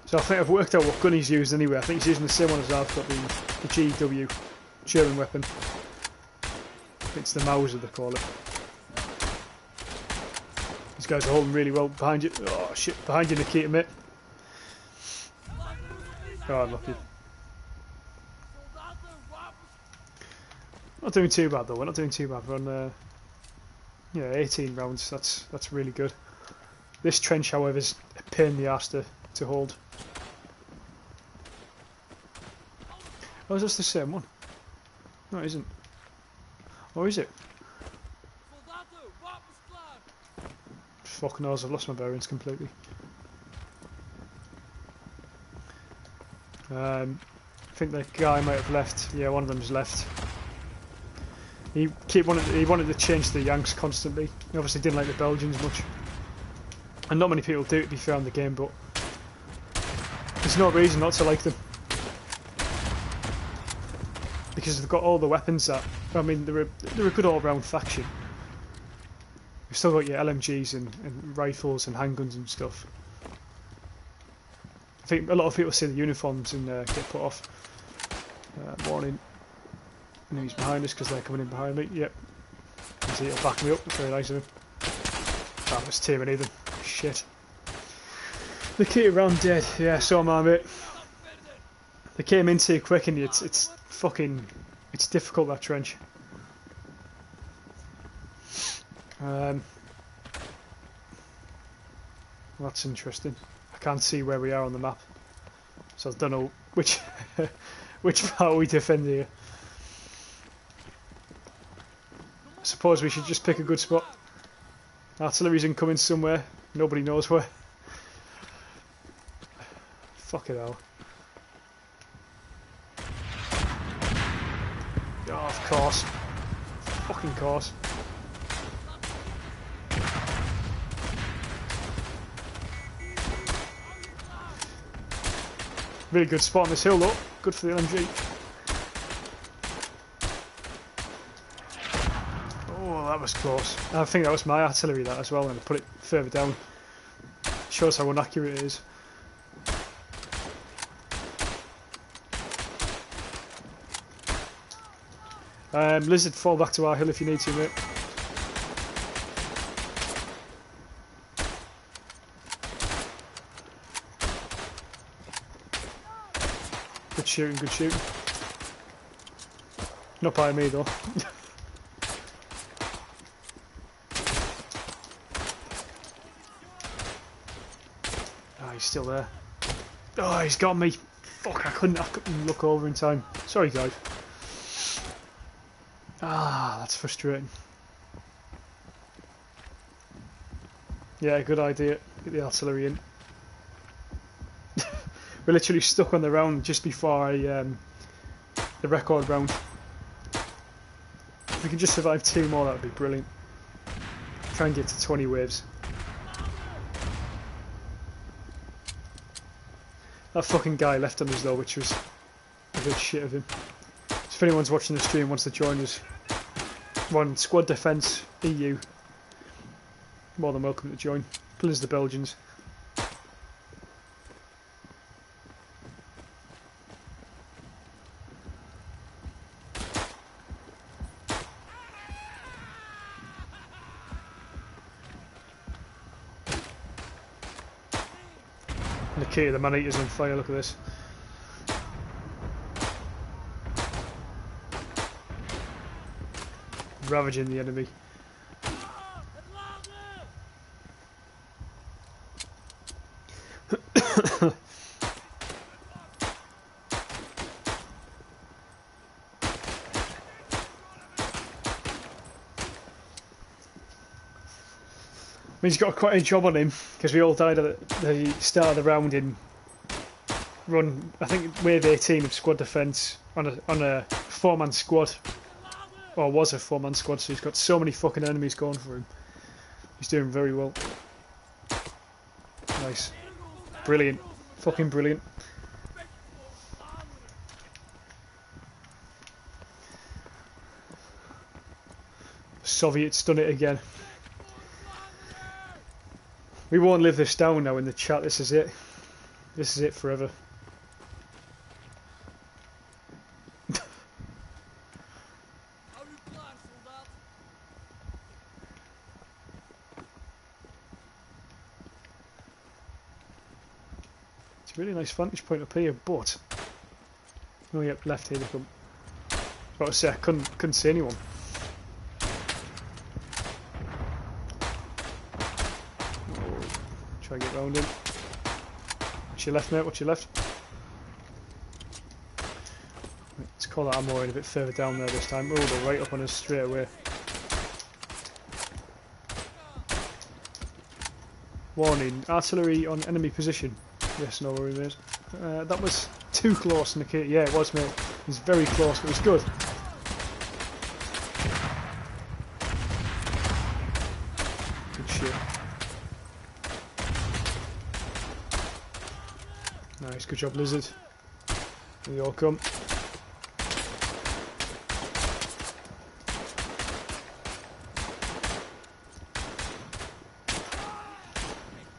So I think I've worked out what gun he's used anyway. I think he's using the same one as I've got, the GW German weapon. It's the Mauser they call it. These guys are holding really well behind you. Oh shit, behind you Nikita, mate. Oh, unlucky. Not doing too bad though, we're not doing too bad. We're on Yeah, 18 rounds. That's really good. This trench, however, is a pain in the arse to hold. Oh, is this the same one? No, it isn't. Or is it? Fuck knows, I've lost my bearings completely. I think the guy might have left. Yeah, one of them's left. He wanted to change the Yanks constantly. He obviously didn't like the Belgians much. And not many people do, to be fair, in the game, but there's no reason not to like them. Because they've got all the weapons that... I mean, they're a good all-round faction. You've still got your LMGs and rifles and handguns and stuff. I think a lot of people see the uniforms and get put off. Warning. And he's behind us because they're coming in behind me. Yep. He's here to back me up. That's very nice of him. That was tearing either. Shit. They came around dead. Yeah, so am I, mate. They came in too quick and it's fucking... It's difficult, that trench. That's interesting. I can't see where we are on the map, so I don't know which which part we defend here. I suppose we should just pick a good spot. Artillery's incoming somewhere. Nobody knows where. Fuck it hell. Oh, of course. Fucking course. Really good spot on this hill though. Good for the LMG. Oh, that was close. I think that was my artillery that as well, and I put it further down. Shows how inaccurate it is. Lizard, fall back to our hill if you need to, mate. Good shooting, good shooting. Not by me though. Oh, he's still there. Oh, he's got me. Fuck, I couldn't look over in time. Sorry, guys. Ah, that's frustrating. Yeah, good idea. Get the artillery in. We're literally stuck on the round just before the record round. If we can just survive 2 more, that would be brilliant. Try and get to 20 waves. That fucking guy left on us though, which was a bit shit of him. So if anyone's watching the stream wants to join us, one Squad Defence EU, more than welcome to join. Please the Belgians. And the key of the man-eater's on fire, look at this. Ravaging the enemy. He's got quite a job on him because we all died at the start of the round in run. I think wave 18 of Squad Defence on a 4-man squad. Or was a 4-man squad, so he's got so many fucking enemies going for him. He's doing very well. Nice. Brilliant. Fucking brilliant. Soviets done it again. We won't live this down now in the chat, this is it. This is it forever. Really nice vantage point up here, but oh yep, left here they come. I was about to say I couldn't see anyone. Try and get round him. What's your left, mate? What's your left? Let's call that ammo in a bit further down there this time. Oh, they're right up on us straight away. Warning, artillery on enemy position. Yes, no worry, mate. That was too close, Nikita. Yeah, it was, mate. It was very close, but it was good. Good shit. Nice, good job, Lizard. Here you all come.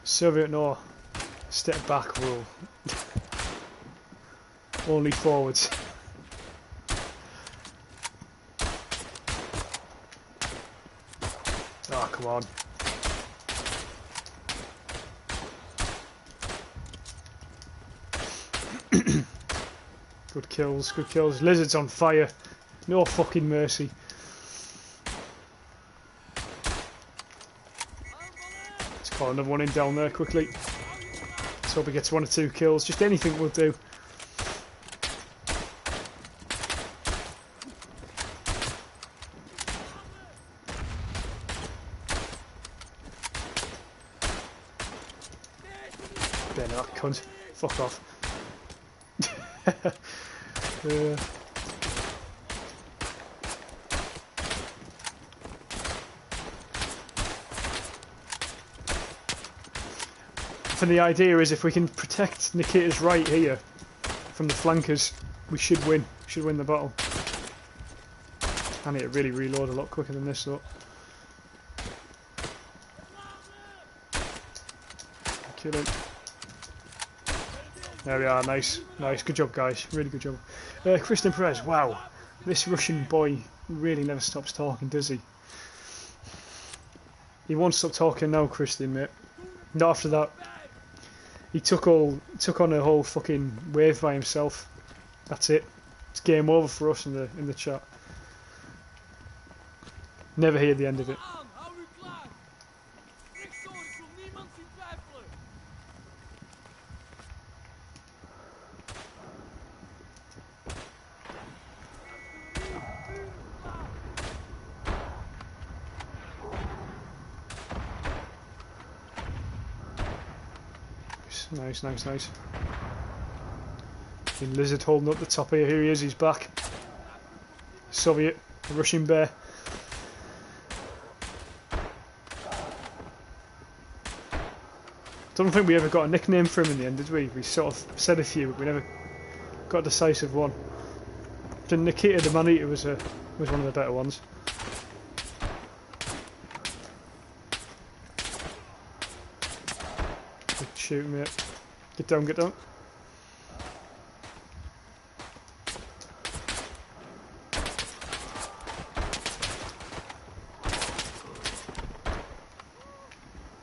Soviet no. Step back rule. Only forwards. Oh, come on. Good kills, good kills. Lizard's on fire. No fucking mercy. Let's call another one in down there quickly. Let's hope he gets 1 or 2 kills. Just anything will do. Ben, that cunt. Fuck off. And the idea is if we can protect Nikita's right here from the flankers, we should win. Should win the battle. I need to really reload a lot quicker than this though. Kill him. There we are, nice. Nice, good job guys, really good job. Christian Perez, wow. This Russian boy really never stops talking, does he? He won't stop talking now, Christian, mate. Not after that. He took on a whole fucking wave by himself. That's it. It's game over for us in the chat. Never hear the end of it. Nice, nice, nice. And Lizard holding up the top here. Here he is, he's back. Soviet, the Russian bear. Don't think we ever got a nickname for him in the end, did we? We sort of said a few, but we never got a decisive one. The Nikita the Man-Eater was one of the better ones. Good shooting, mate. Get down, get down.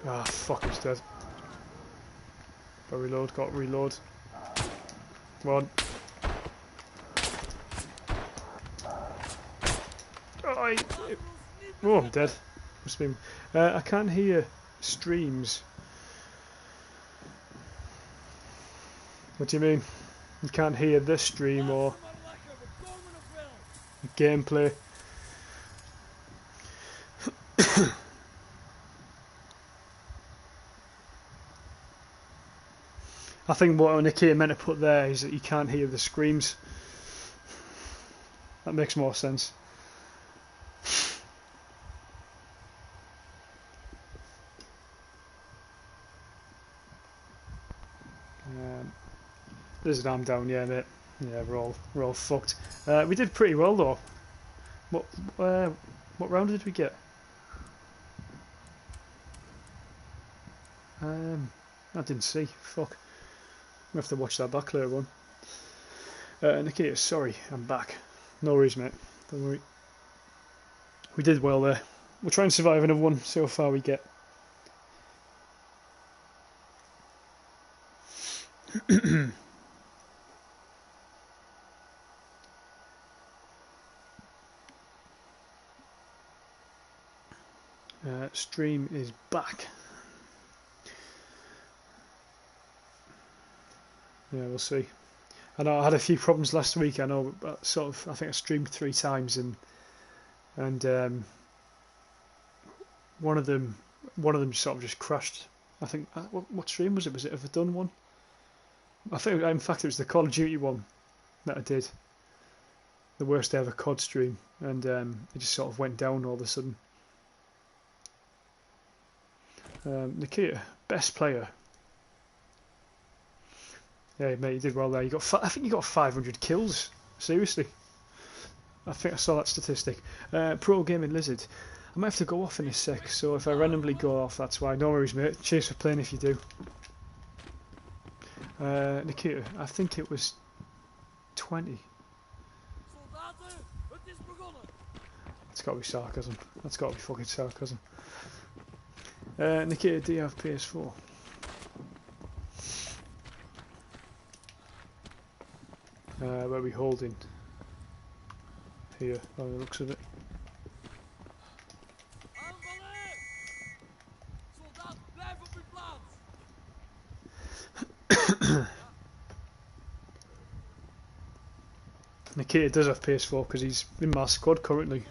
Ah, fuck, he's dead. Got reload, got reload. Come on. Oh, I'm dead. Must be. I can't hear streams. What do you mean? You can't hear this stream or gameplay? I think what Nikita meant to put there is that you can't hear the screams. That makes more sense. There's an arm down, yeah, mate. Yeah, we're all fucked. We did pretty well though. What round did we get? I didn't see. Fuck. We have to watch that back later on. Nikita, sorry, I'm back. No worries, mate. Don't worry. We did well there. We'll try and survive another one. See how far we get. Stream is back. Yeah, we'll see. I know I had a few problems last week. I know, but I think I streamed 3 times, and one of them sort of just crashed. I think what stream was it? Was it a Verdun one? I think in fact it was the Call of Duty one that I did. The worst ever COD stream, and it just sort of went down all of a sudden. Nikita, best player. Yeah, mate, you did well there. I think you got 500 kills. Seriously, I think I saw that statistic. Pro Gaming Lizard. I might have to go off in a sec, so if I randomly go off, that's why. No worries, mate. Cheers for playing if you do. Nikita, I think it was 20. That's got to be sarcasm. That's got to be fucking sarcasm. Nikita, do you have PS4? Where are we holding? Here, by the looks of it. Nikita does have PS4 because he's in my squad currently,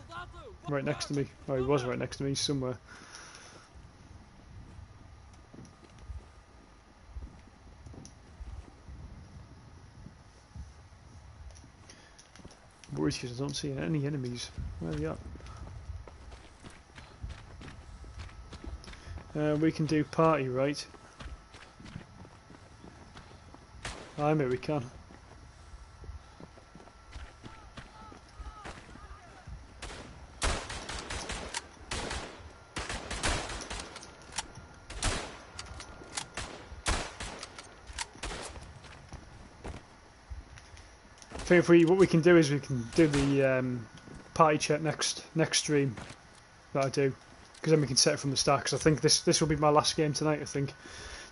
right next to me. Oh, he was right next to me somewhere. Worried because I don't see any enemies. Where are they at? We can do party, right? I mean we can. I think what we can do is we can do the party chat next stream that I do, because then we can set it from the start. Because I think this will be my last game tonight. I think,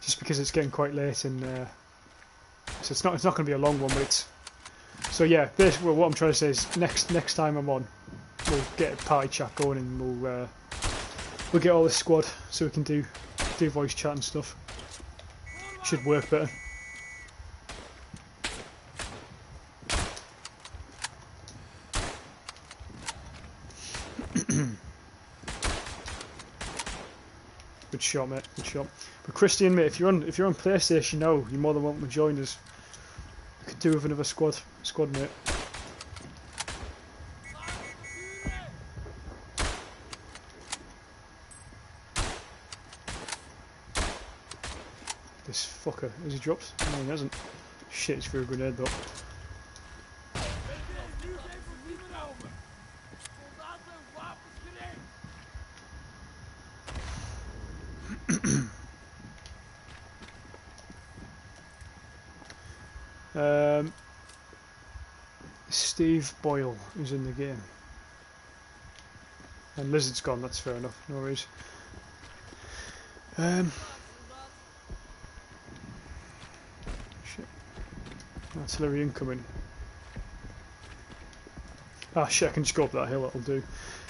just because it's getting quite late, and so it's not going to be a long one. But it's so yeah. Basically, what I'm trying to say is next time I'm on, we'll get a party chat going, and we'll get all this squad so we can do voice chat and stuff. Should work better. Good shot, mate. Good shot. But Christian, mate, if you're on PlayStation now, you're more than welcome to join us. We could do with another squad, mate. This fucker, has he dropped? No, he hasn't. Shit, it's for a grenade though. Steve Boyle is in the game. And Lizard's gone, that's fair enough, no worries. Shit. Artillery incoming. Ah shit, I can just go up that hill, that'll do.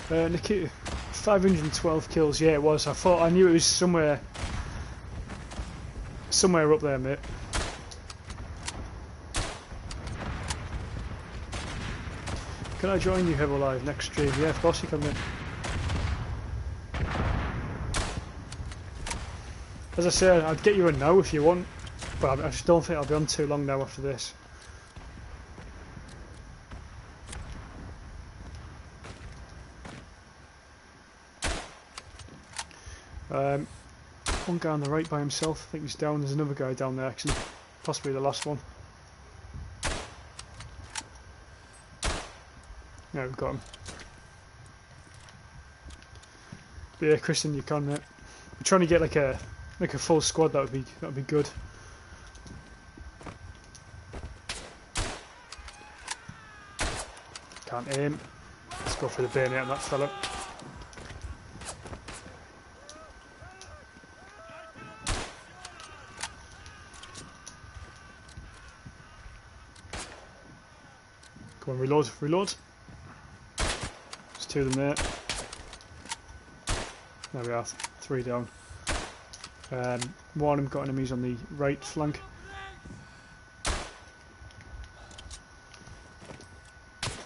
Nikita, 512 kills, yeah it was. I knew it was somewhere up there, mate. Can I join you, Hevo Live, next stream? Yeah, of course you can, mate. As I say, I'd get you in now if you want, but I just don't think I'll be on too long now after this. One guy on the right by himself, I think he's down. There's another guy down there actually, possibly the last one. Yeah, we've got him. But yeah, Christian, you can, mate. We're trying to get like a full squad. That would be good. Can't aim. Let's go for the bayonet on that fella. Come on, reload. There's 2 of them there. There we are, 3 down. One of them got enemies on the right flank.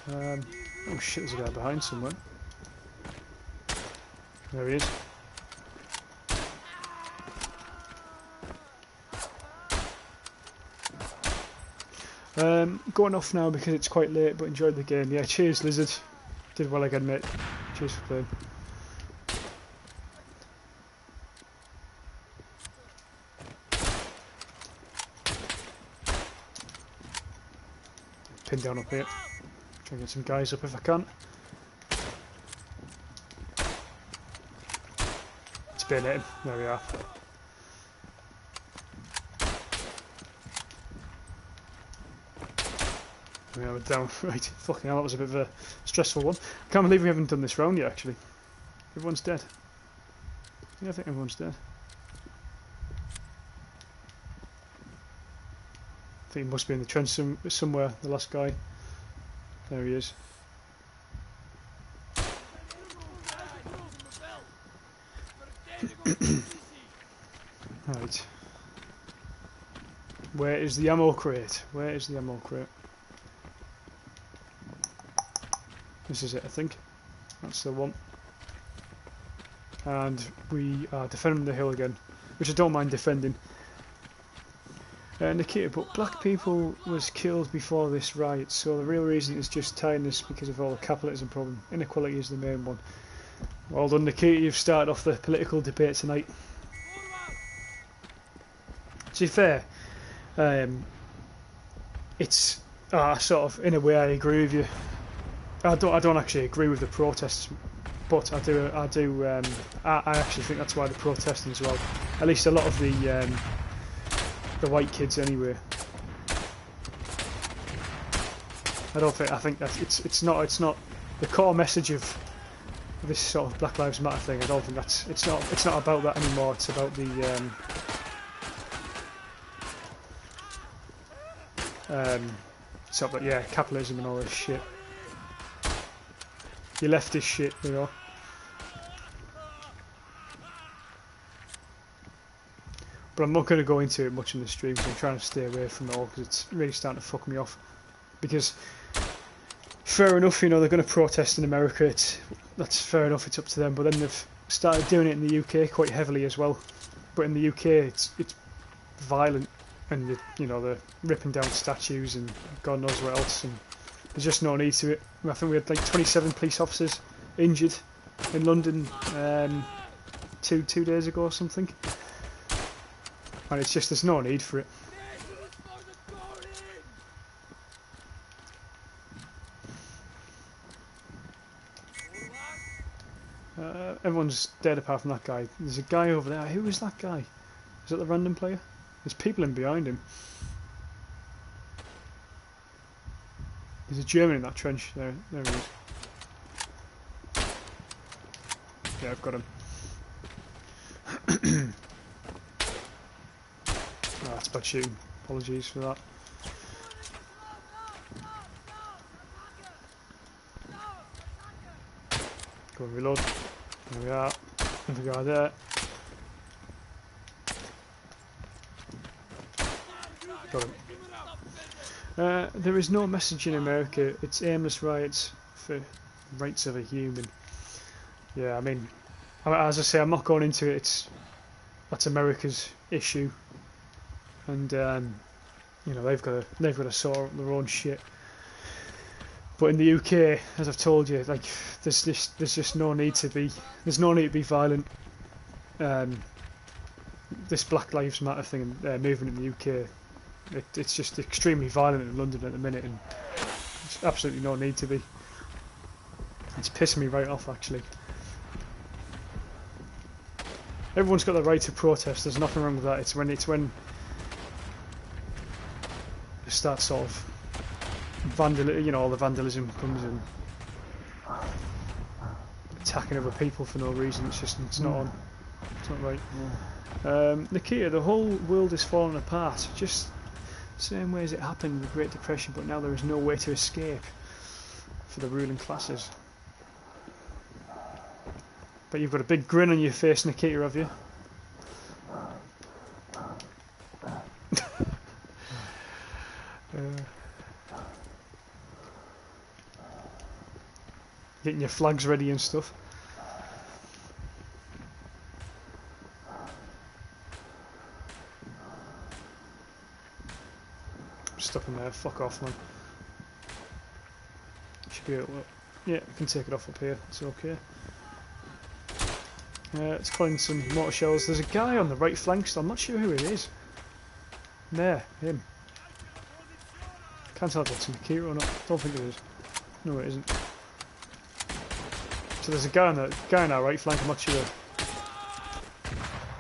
Oh shit, there's a guy behind somewhere. There he is. Going off now because it's quite late, but enjoyed the game. Yeah, cheers, Lizard. Did well again, mate. Cheers for playing. Pin down up here. Try and get some guys up if I can. It's bayonet him. There we are. Yeah, we're down. Right. Fucking hell, that was a bit of a stressful one. Can't believe we haven't done this round yet, actually. Everyone's dead. Yeah, I think everyone's dead. I think he must be in the trench somewhere, the last guy. There he is. Right. Where is the ammo crate? Where is the ammo crate? This is it, I think. That's the one. And we are defending the hill again, which I don't mind defending. Nikita, but black people was killed before this riot, so the real reason is just tiredness because of all the capitalism problem. Inequality is the main one. Well done, Nikita, you've started off the political debate tonight. To be fair, it's sort of, in a way, I agree with you. I don't actually agree with the protests, but I actually think that's why they're protesting as well. At least a lot of the white kids, anyway. I think that it's not the core message of this sort of Black Lives Matter thing. I don't think it's not about that anymore. It's about the sort of, yeah, capitalism and all this shit. You leftist shit, you know. But I'm not going to go into it much in the stream because I'm trying to stay away from it all because it's really starting to fuck me off. Because, fair enough, you know, they're going to protest in America, that's fair enough, it's up to them, but then they've started doing it in the UK quite heavily as well. But in the UK, it's violent, and you know, they're ripping down statues and God knows what else, and there's just no need to it. I think we had like 27 police officers injured in London two days ago or something. And it's just, there's no need for it. Everyone's dead apart from that guy. There's a guy over there. Who is that guy? Is that the random player? There's people in behind him. There's a German in that trench. There he is. Yeah, I've got him. Oh, that's bad shooting. Apologies for that. Go and reload. There we are. Another guy there. Got him. There is no message in America. It's aimless riots for rights of a human. Yeah, I mean, as I say, I'm not going into it. That's America's issue, and you know, they've got to sort out their own shit. But in the UK, as I've told you, like there's just no need to be violent. This Black Lives Matter thing movement in the UK, it's just extremely violent in London at the minute, and there's absolutely no need to be. It's pissing me right off, actually. Everyone's got the right to protest. There's nothing wrong with that. It's when it starts sort of all the vandalism comes in, attacking other people for no reason. It's not on. It's not right. Nikita, the whole world is falling apart. Just the same way as it happened in the Great Depression, but now there is no way to escape for the ruling classes. But you've got a big grin on your face, Nikita, have you? getting your flags ready and stuff. Stuck in there, fuck off, man. Should be able to, yeah, I can take it off up here, it's okay. Let's find some mortar shells. There's a guy on the right flank, so I'm not sure who it is. There, him. Can't tell if it's Makira or not. Don't think it is. No, it isn't. So there's a guy on our right flank. I'm not sure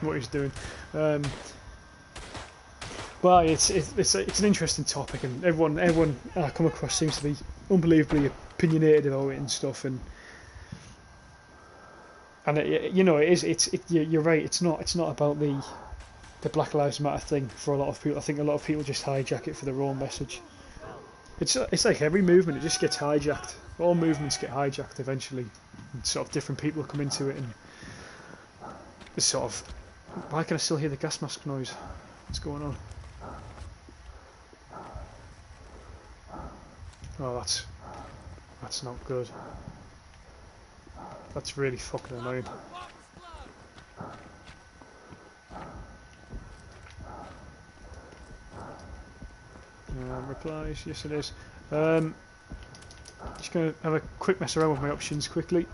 what he's doing. But it's an interesting topic, and everyone I come across seems to be unbelievably opinionated about it and stuff. And you know, you're right. It's not about the Black Lives Matter thing for a lot of people. I think a lot of people just hijack it for their own message. It's like every movement, it just gets hijacked. All movements get hijacked eventually. And sort of different people come into it, and it's sort of, why can I still hear the gas mask noise? What's going on? Oh, that's not good. That's really fucking annoying. Replies, yes it is. Just going to have a quick mess around with my options quickly.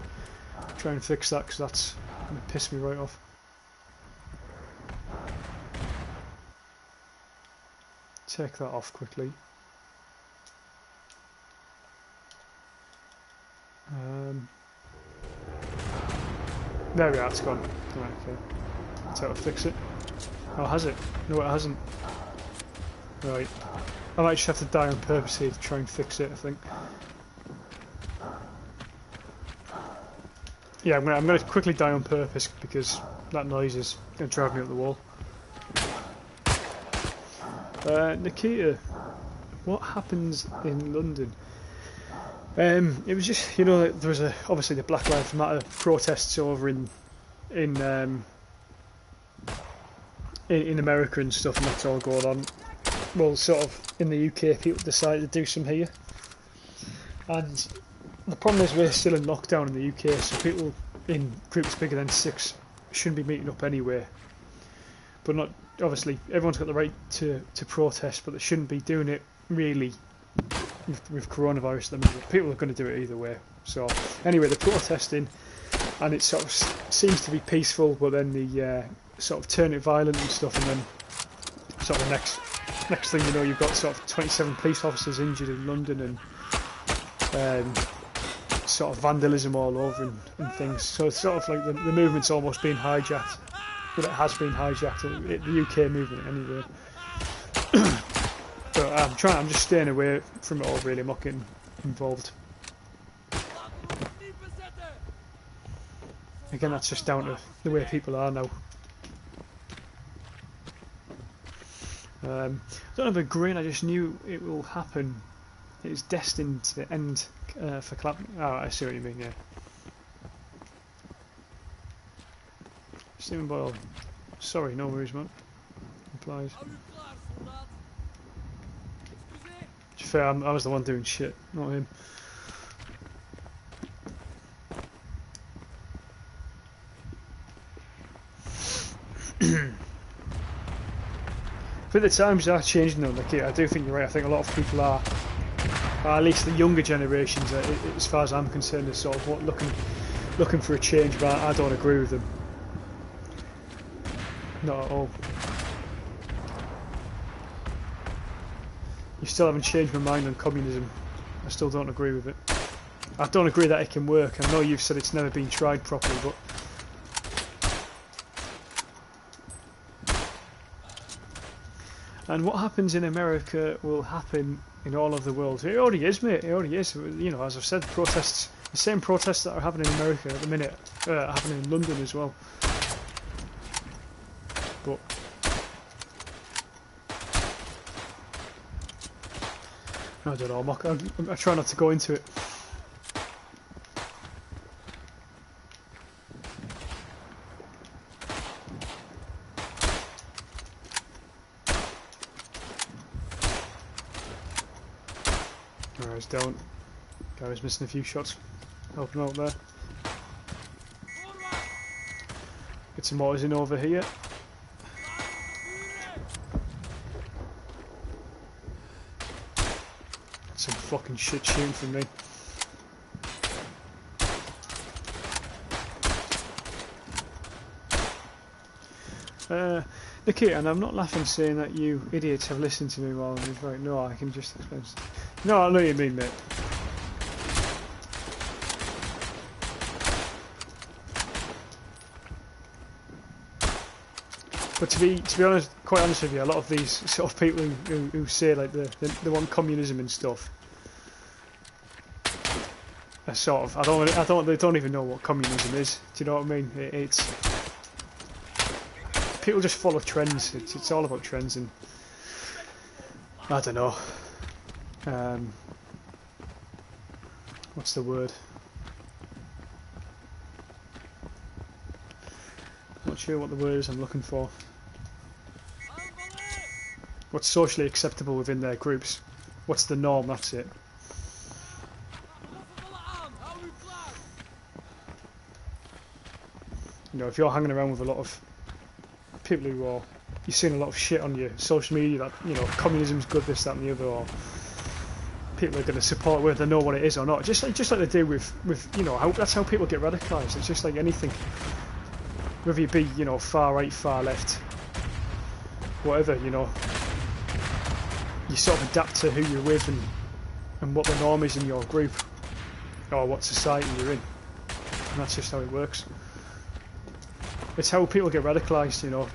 Try and fix that, because that's going to piss me right off. Take that off quickly. There we are, it's gone. Right, okay. That's how to fix it. Oh, has it? No, it hasn't. Right. I might just have to die on purpose here to try and fix it, I think. Yeah, I'm going to quickly die on purpose because that noise is going to drive me up the wall. Nikita, what happens in London? It was just, you know, there was obviously the Black Lives Matter protests over in America and stuff, and that's all going on. Well, sort of in the UK, people decided to do some here, and the problem is we're still in lockdown in the UK, so people in groups bigger than 6 shouldn't be meeting up anywhere. But not obviously, everyone's got the right to protest, but they shouldn't be doing it really with coronavirus. I mean, people are going to do it either way. So anyway, they're protesting, and it sort of seems to be peaceful, but then the sort of turn it violent and stuff, and then sort of next thing you know, you've got sort of 27 police officers injured in London, and sort of vandalism all over and things. So it's sort of like the movement's almost been hijacked. Well, it has been hijacked, the UK movement anyway. But I'm just staying away from it all really. I'm not getting involved. Again, that's just down to the way people are now. I don't have a grin, I just knew it will happen. It's destined to end for Clap. Oh, I see what you mean, yeah. Stephen Boyle. Sorry, no worries, man. Replies. To be fair, I was the one doing shit, not him. I think the times are changing though, Nikki. I do think you're right. I think a lot of people are, or at least the younger generations, as far as I'm concerned, are sort of looking for a change, but I don't agree with them. Not at all. You still haven't changed my mind on communism. I still don't agree with it. I don't agree that it can work. I know you've said it's never been tried properly, but and what happens in America will happen in all of the world. It already is, mate. It already is. You know, as I've said, protests, the same protests that are happening in America at the minute, are happening in London as well. But I don't know. I try not to go into it. Alright, down. Guy was missing a few shots. Helping out there. Get some mortars in over here. Some fucking shit shooting from me. Nikita, and I'm not laughing saying that you idiots have listened to me while I'm right. No, I can just explain. No, I know what you mean, mate. But to be honest, quite honest with you, a lot of these sort of people who say like they want communism and stuff, are sort of they don't even know what communism is. Do you know what I mean? It's people just follow trends. It's all about trends, and I don't know. What's the word? Not sure what the word is I'm looking for. What's socially acceptable within their groups? What's the norm? That's it. You know, if you're hanging around with a lot of people who are, you're seeing a lot of shit on your social media that, you know, communism's good, this, that and the other, or people are going to support whether they know what it is or not. Just like they do with you know, that's how people get radicalised. It's just like anything. Whether you be, you know, far right, far left, whatever, you know, you sort of adapt to who you're with and what the norm is in your group or what society you're in, and that's just how it works. It's how people get radicalised, you know.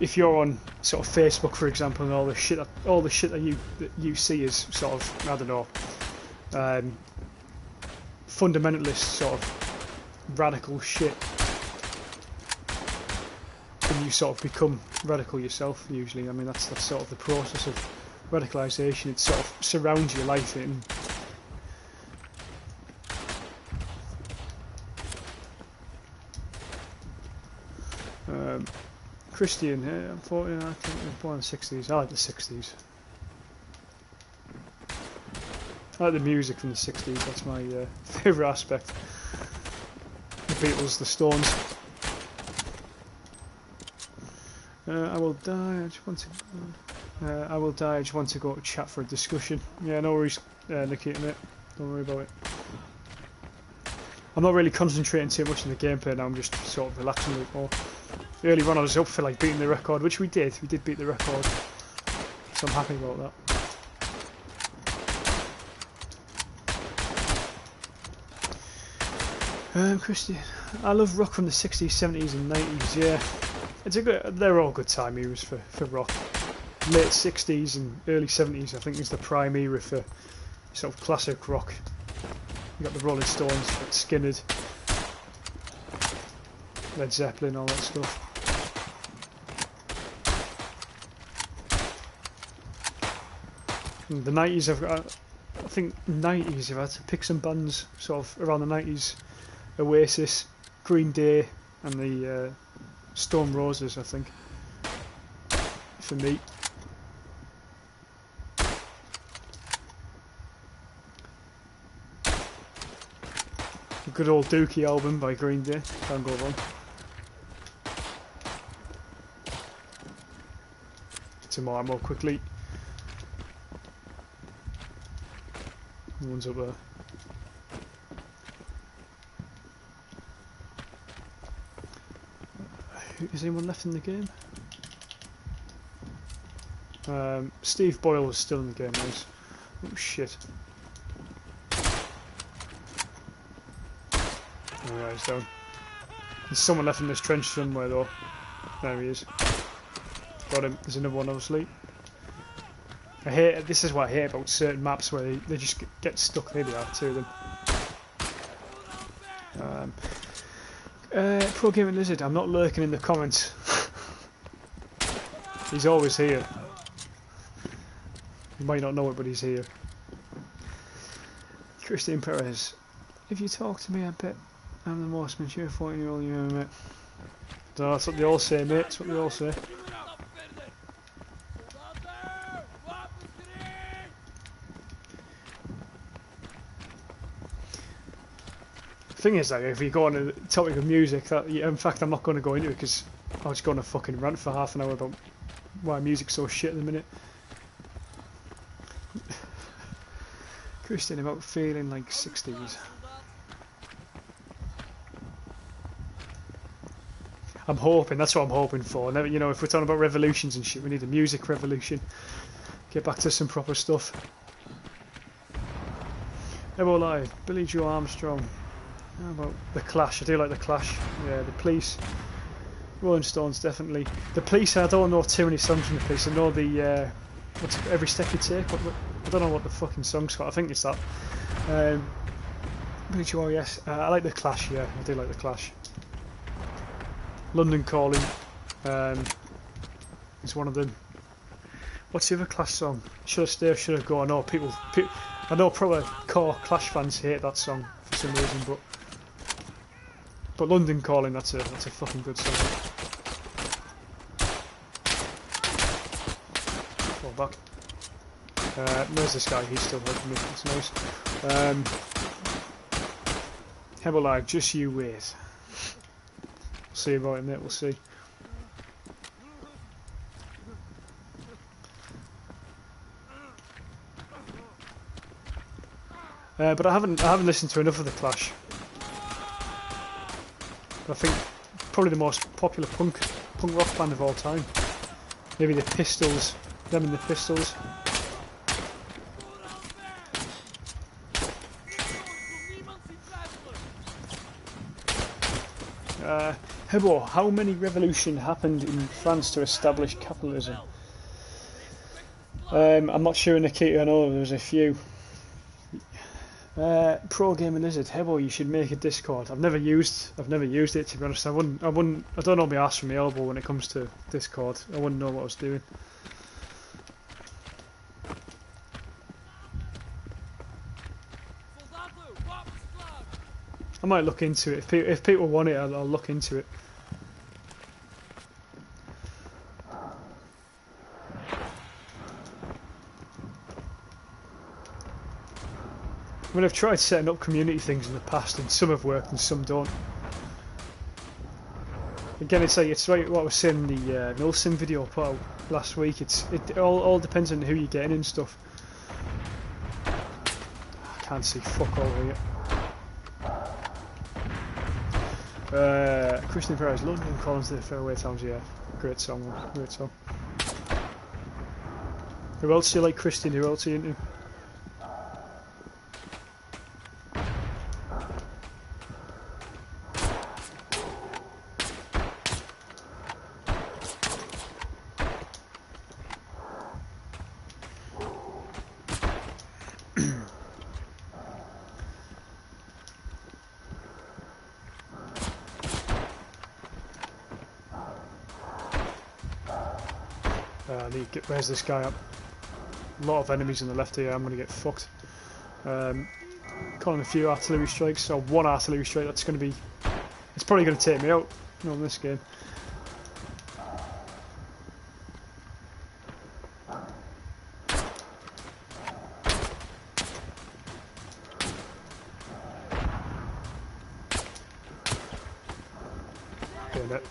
If you're on sort of Facebook, for example, and all the shit that you see is sort of, I don't know, fundamentalist sort of radical shit, and you sort of become radical yourself. Usually, I mean that's sort of the process of radicalisation. It sort of surrounds your life in. Christian, I'm 40, I think I'm born in the 60s. I like the 60s. I like the music from the 60s, that's my favourite aspect. The Beatles, the Stones. I will die, I just want to... I will die, I just want to go to chat for a discussion. Yeah, no worries, Nikita, mate. Don't worry about it. I'm not really concentrating too much on the gameplay now, I'm just sort of relaxing a bit more. Earlier on I was up for like beating the record, which we did beat the record, so I'm happy about that. Christian, I love rock from the 60s, 70s and 90s, yeah. It's a good, they're all good time eras for rock. Late 60s and early 70s I think is the prime era for sort of classic rock. You got the Rolling Stones, you got Skinner, Led Zeppelin, all that stuff. And the 90s, I think 90s, I've had to pick some bands sort of around the 90s. Oasis, Green Day and the Stone Roses, I think, for me. A good old Dookie album by Green Day, can't go wrong. Tomorrow more quickly. No one's up there. Is anyone left in the game? Steve Boyle is still in the game, guys. Oh shit. Alright, he's down. There's someone left in this trench somewhere though. There he is. Got him. There's another one obviously. This is what I hate about certain maps where they just get stuck. There they are, two of them. Pro Gaming Lizard, I'm not lurking in the comments. He's always here. You might not know it, but he's here. Christian Perez, if you talk to me, I bet I'm the most mature 14-year-old you ever met. So that's what they all say, mate. That's what they all say. thing is, like, if you go on the topic of music, that in fact I'm not going to go into it because I was going to fucking rant for half an hour about why music's so shit at the minute. Christian about feeling like 60s. I'm hoping, that's what I'm hoping for. Never, you know, if we're talking about revolutions and shit, we need a music revolution. Get back to some proper stuff. Ever Live, Billy Joe Armstrong. How about The Clash? I do like The Clash. Yeah, The Police. Rolling Stones, definitely. The Police, I don't know too many songs from The Police. I know the, what's Every Step You Take? I don't know what the fucking song's called. I think it's that. Billy Joe, yes. I like The Clash, yeah. I do like The Clash. London Calling is one of them. What's the other Clash song? Should I Stay or Should I Go? I know people I know probably core Clash fans hate that song for some reason, but London Calling, that's a fucking good song. Fall back. Where's this guy? He's still helping me. That's nice. Hebel Live, just you wait. We'll see about it, mate. We'll see. But I haven't listened to enough of The Clash. But I think probably the most popular punk rock band of all time. Maybe the Pistols. Them and the Pistols. Hebo, how many revolutions happened in France to establish capitalism? I'm not sure, Nikita. I know there was a few. Pro Gamer Lizard, Hebo, you should make a Discord. I've never used it, to be honest. I don't know my ass from my elbow when it comes to Discord. I wouldn't know what I was doing. I might look into it. If people want it, I'll look into it. I mean, I've tried setting up community things in the past, and some have worked and some don't. Again, it's like what I was saying in the Milsim video I put out last week. It all depends on who you're getting and stuff. I can't see fuck all here. Christian Perez, London Collins to the Fairway Towns, yeah. Great song, great song. Who else do you like, Christian? Who else are you into? Where's this guy up? A lot of enemies on the left here. I'm going to get fucked. Calling a few artillery strikes, or one artillery strike. That's going to be. It's probably going to take me out. Not in this game. Doing it.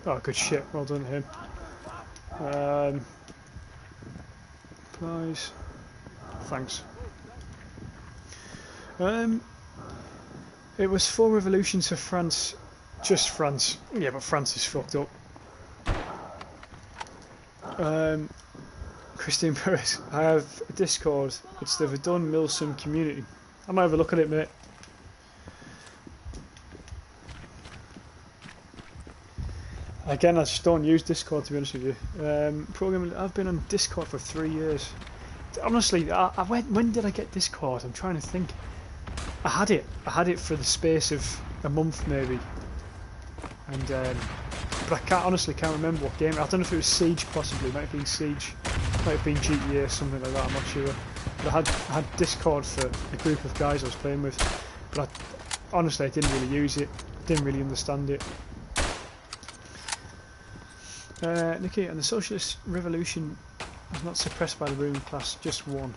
Oh, good shit. Well done, him. Supplies. Thanks. It was 4 revolutions for France. Just France. Yeah, but France is fucked up. Christine Perez. I have a Discord. It's the Verdun Milsim community. I might have a look at it, mate. Again, I just don't use Discord, to be honest with you. Programming. I've been on Discord for 3 years. Honestly, when did I get Discord? I'm trying to think. I had it for the space of a month maybe, and but I honestly can't remember what game. I don't know if it was Siege, possibly. It might have been Siege, might have been GTA, something like that. I'm not sure. But I had Discord for a group of guys I was playing with, but honestly I didn't really use it. Didn't really understand it. Nikki, and the socialist revolution was not suppressed by the ruling class, just won.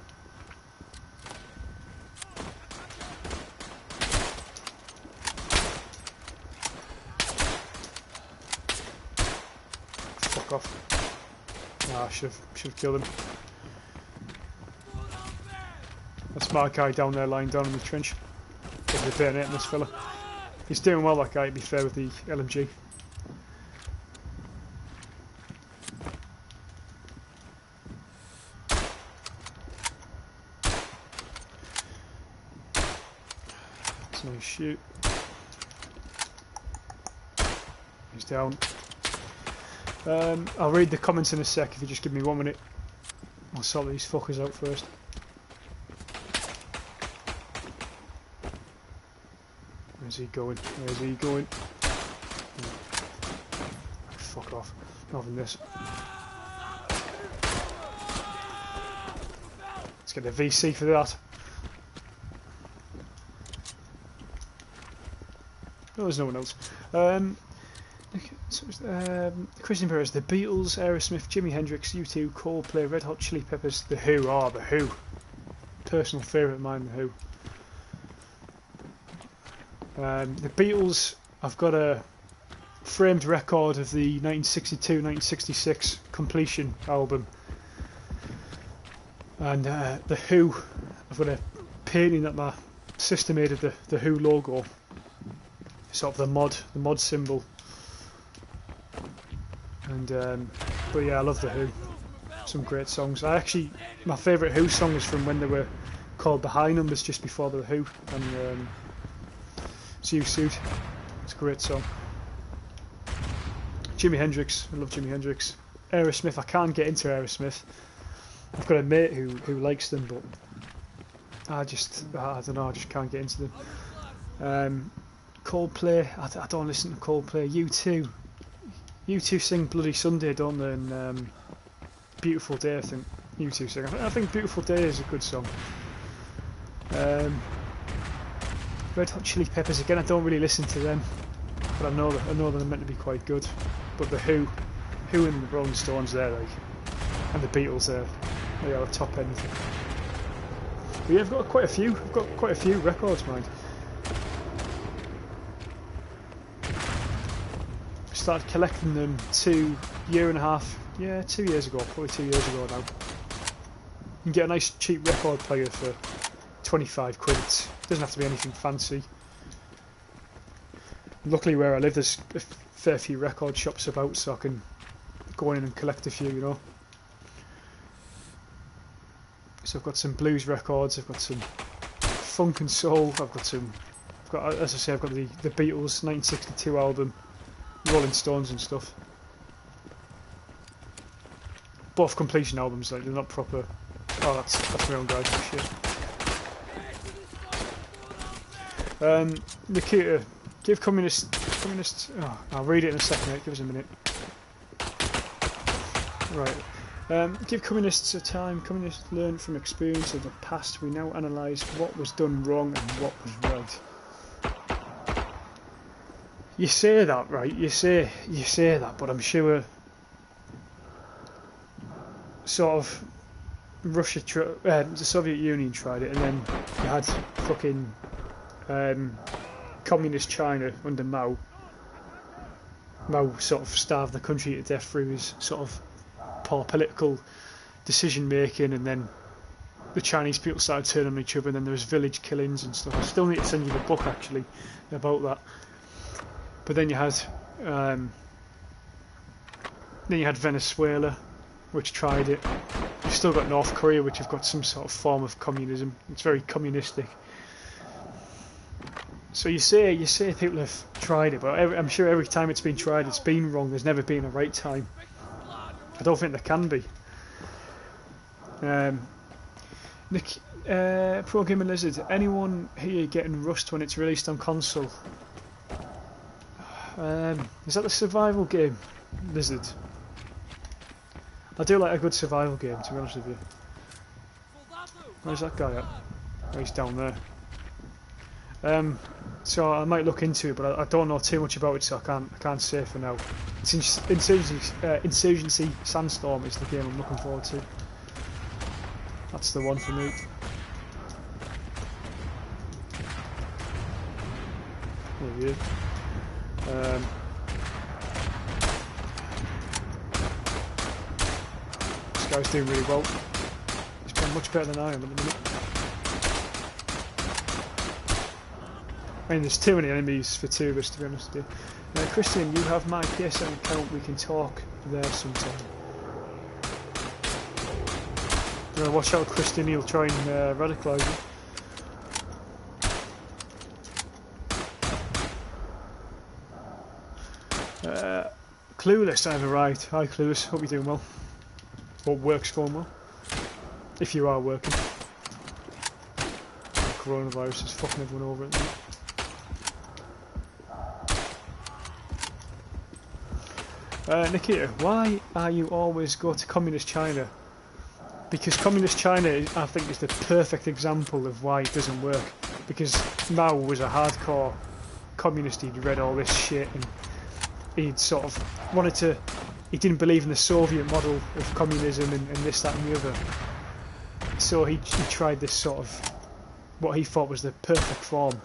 fuck off. Ah, I should have killed him. That's my guy down there lying down in the trench. Probably bayoneting this fella. He's doing well, that guy, to be fair, with the LMG. That's a nice shoot. He's down. I'll read the comments in a sec if you just give me 1 minute. I'll sort these fuckers out first. Where's he going? Where's he going? Fuck off. Not having this. Let's get the VC for that. Oh, there's no one else. Christian Perez, the Beatles, Aerosmith, Jimi Hendrix, U2, Coldplay, Red Hot Chili Peppers, The Who. Oh, The Who. Personal favourite of mine, The Who. The Beatles, I've got a framed record of the 1962-1966 Completion album. And The Who, I've got a painting that my sister made of the Who logo. Sort of the mod symbol. And but yeah, I love The Who. Some great songs. My favourite Who song is from when they were called the High Numbers, just before The Who, and Zoo Suit. It's a great song. Jimi Hendrix, I love Jimi Hendrix. Aerosmith, I can't get into Aerosmith. I've got a mate who likes them, but I don't know, I just can't get into them. Coldplay, I don't listen to Coldplay. U2 sing Bloody Sunday, don't they? And Beautiful Day, I think U2 sing. I think Beautiful Day is a good song. Red Hot Chili Peppers, again, I don't really listen to them, but I know they're meant to be quite good. But the Who and the Rolling Stones there, like, and the Beatles there, they are the top end. But yeah, I've got quite a few records, mind. Started collecting them 2 years ago, probably 2 years ago now. You can get a nice cheap record player for 25 quid. It doesn't have to be anything fancy. Luckily where I live there's a fair few record shops about, so I can go in and collect a few, you know. So I've got some blues records, I've got some funk and soul, as I say, I've got the Beatles 1962 album, Rolling Stones and stuff. Both completion albums, like, they're not proper. Oh, that's my own guy. Shit. Nikita, give communists. Oh, I'll read it in a second, mate. Give us a minute. Right. Give communists a time. Communists learn from experience of the past. We now analyse what was done wrong and what was right. You say that, right? You say that, but I'm sure sort of the Soviet Union tried it, and then you had fucking communist China under Mao. Mao sort of starved the country to death through his sort of poor political decision making, and then the Chinese people started turning on each other, and then there was village killings and stuff. I still need to send you the book actually about that. But then you had Venezuela, which tried it. You've still got North Korea, which have got some sort of form of communism. It's very communistic. So you say people have tried it, but I'm sure every time it's been tried, it's been wrong. There's never been a right time. I don't think there can be. Pro Gamer Lizard, anyone here getting Rust when it's released on console? Is that the survival game, Lizard? I do like a good survival game, to be honest with you. Where's that guy at? Oh, he's down there. So I might look into it, but I don't know too much about it, so I can't say for now. It's Insurgency Sandstorm is the game I'm looking forward to. That's the one for me. There he is. guy's doing really well. He's playing much better than I am at the minute. I mean, there's too many enemies for two of us, to be honest with you. Christian, you have my PSN account. We can talk there sometime. Watch out, Christian. He'll try and radicalise you. Clueless, I've arrived. Hi, Clueless. Hope you're doing well. Hope work's going well. If you are working. Coronavirus is fucking everyone over at the minute. Nikita, why are you always go to Communist China? Because Communist China, I think, is the perfect example of why it doesn't work. Because Mao was a hardcore communist, he'd read all this shit and he'd sort of wanted to, he didn't believe in the Soviet model of communism and this, that and the other. So he tried this sort of, what he thought was the perfect form.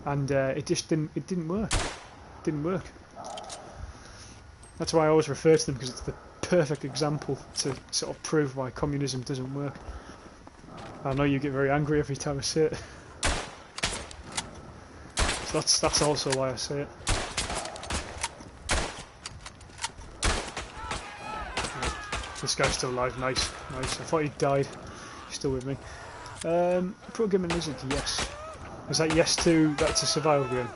And it just didn't work. It didn't work. That's why I always refer to them, because it's the perfect example to sort of prove why communism doesn't work. I know you get very angry every time I say it. So that's also why I say it. This guy's still alive, nice, nice. I thought he died. He's still with me. Pro Gaming Lizard, yes. Is that yes to that's a survival game?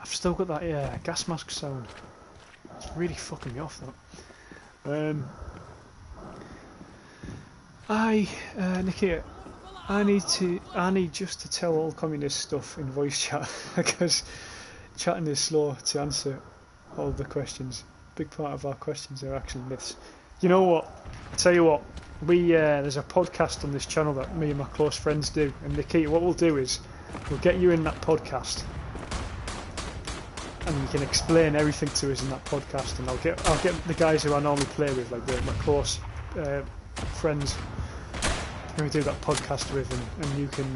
I've still got that gas mask sound. It's really fucking me off though. Nikita, I need just to tell all communist stuff in voice chat because chatting is slow to answer all the questions. Big part of our questions are actually myths. You know what? I tell you what, there's a podcast on this channel that me and my close friends do, and Nikita, what we'll do is we'll get you in that podcast, and you can explain everything to us in that podcast, and I'll get the guys who I normally play with, like my close friends, who we do that podcast with, and you can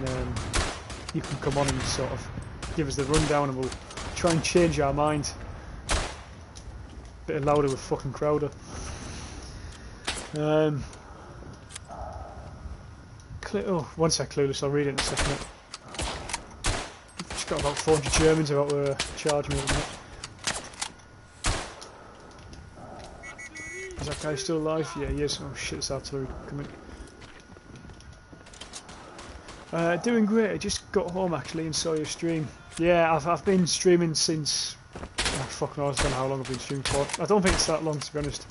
come on and sort of give us the rundown, and we'll try and change our mind. Bit louder with fucking Crowder. One sec, Clueless, I'll read it in a second. Just got about 400 Germans about to charge me at the minute. Is that guy still alive? Yeah, he is. Oh shit, there's artillery coming. Doing great. I just got home actually and saw your stream. Yeah, I've been streaming since. Fucking knows, I don't know how long I've been streaming for. I don't think it's that long, to be honest.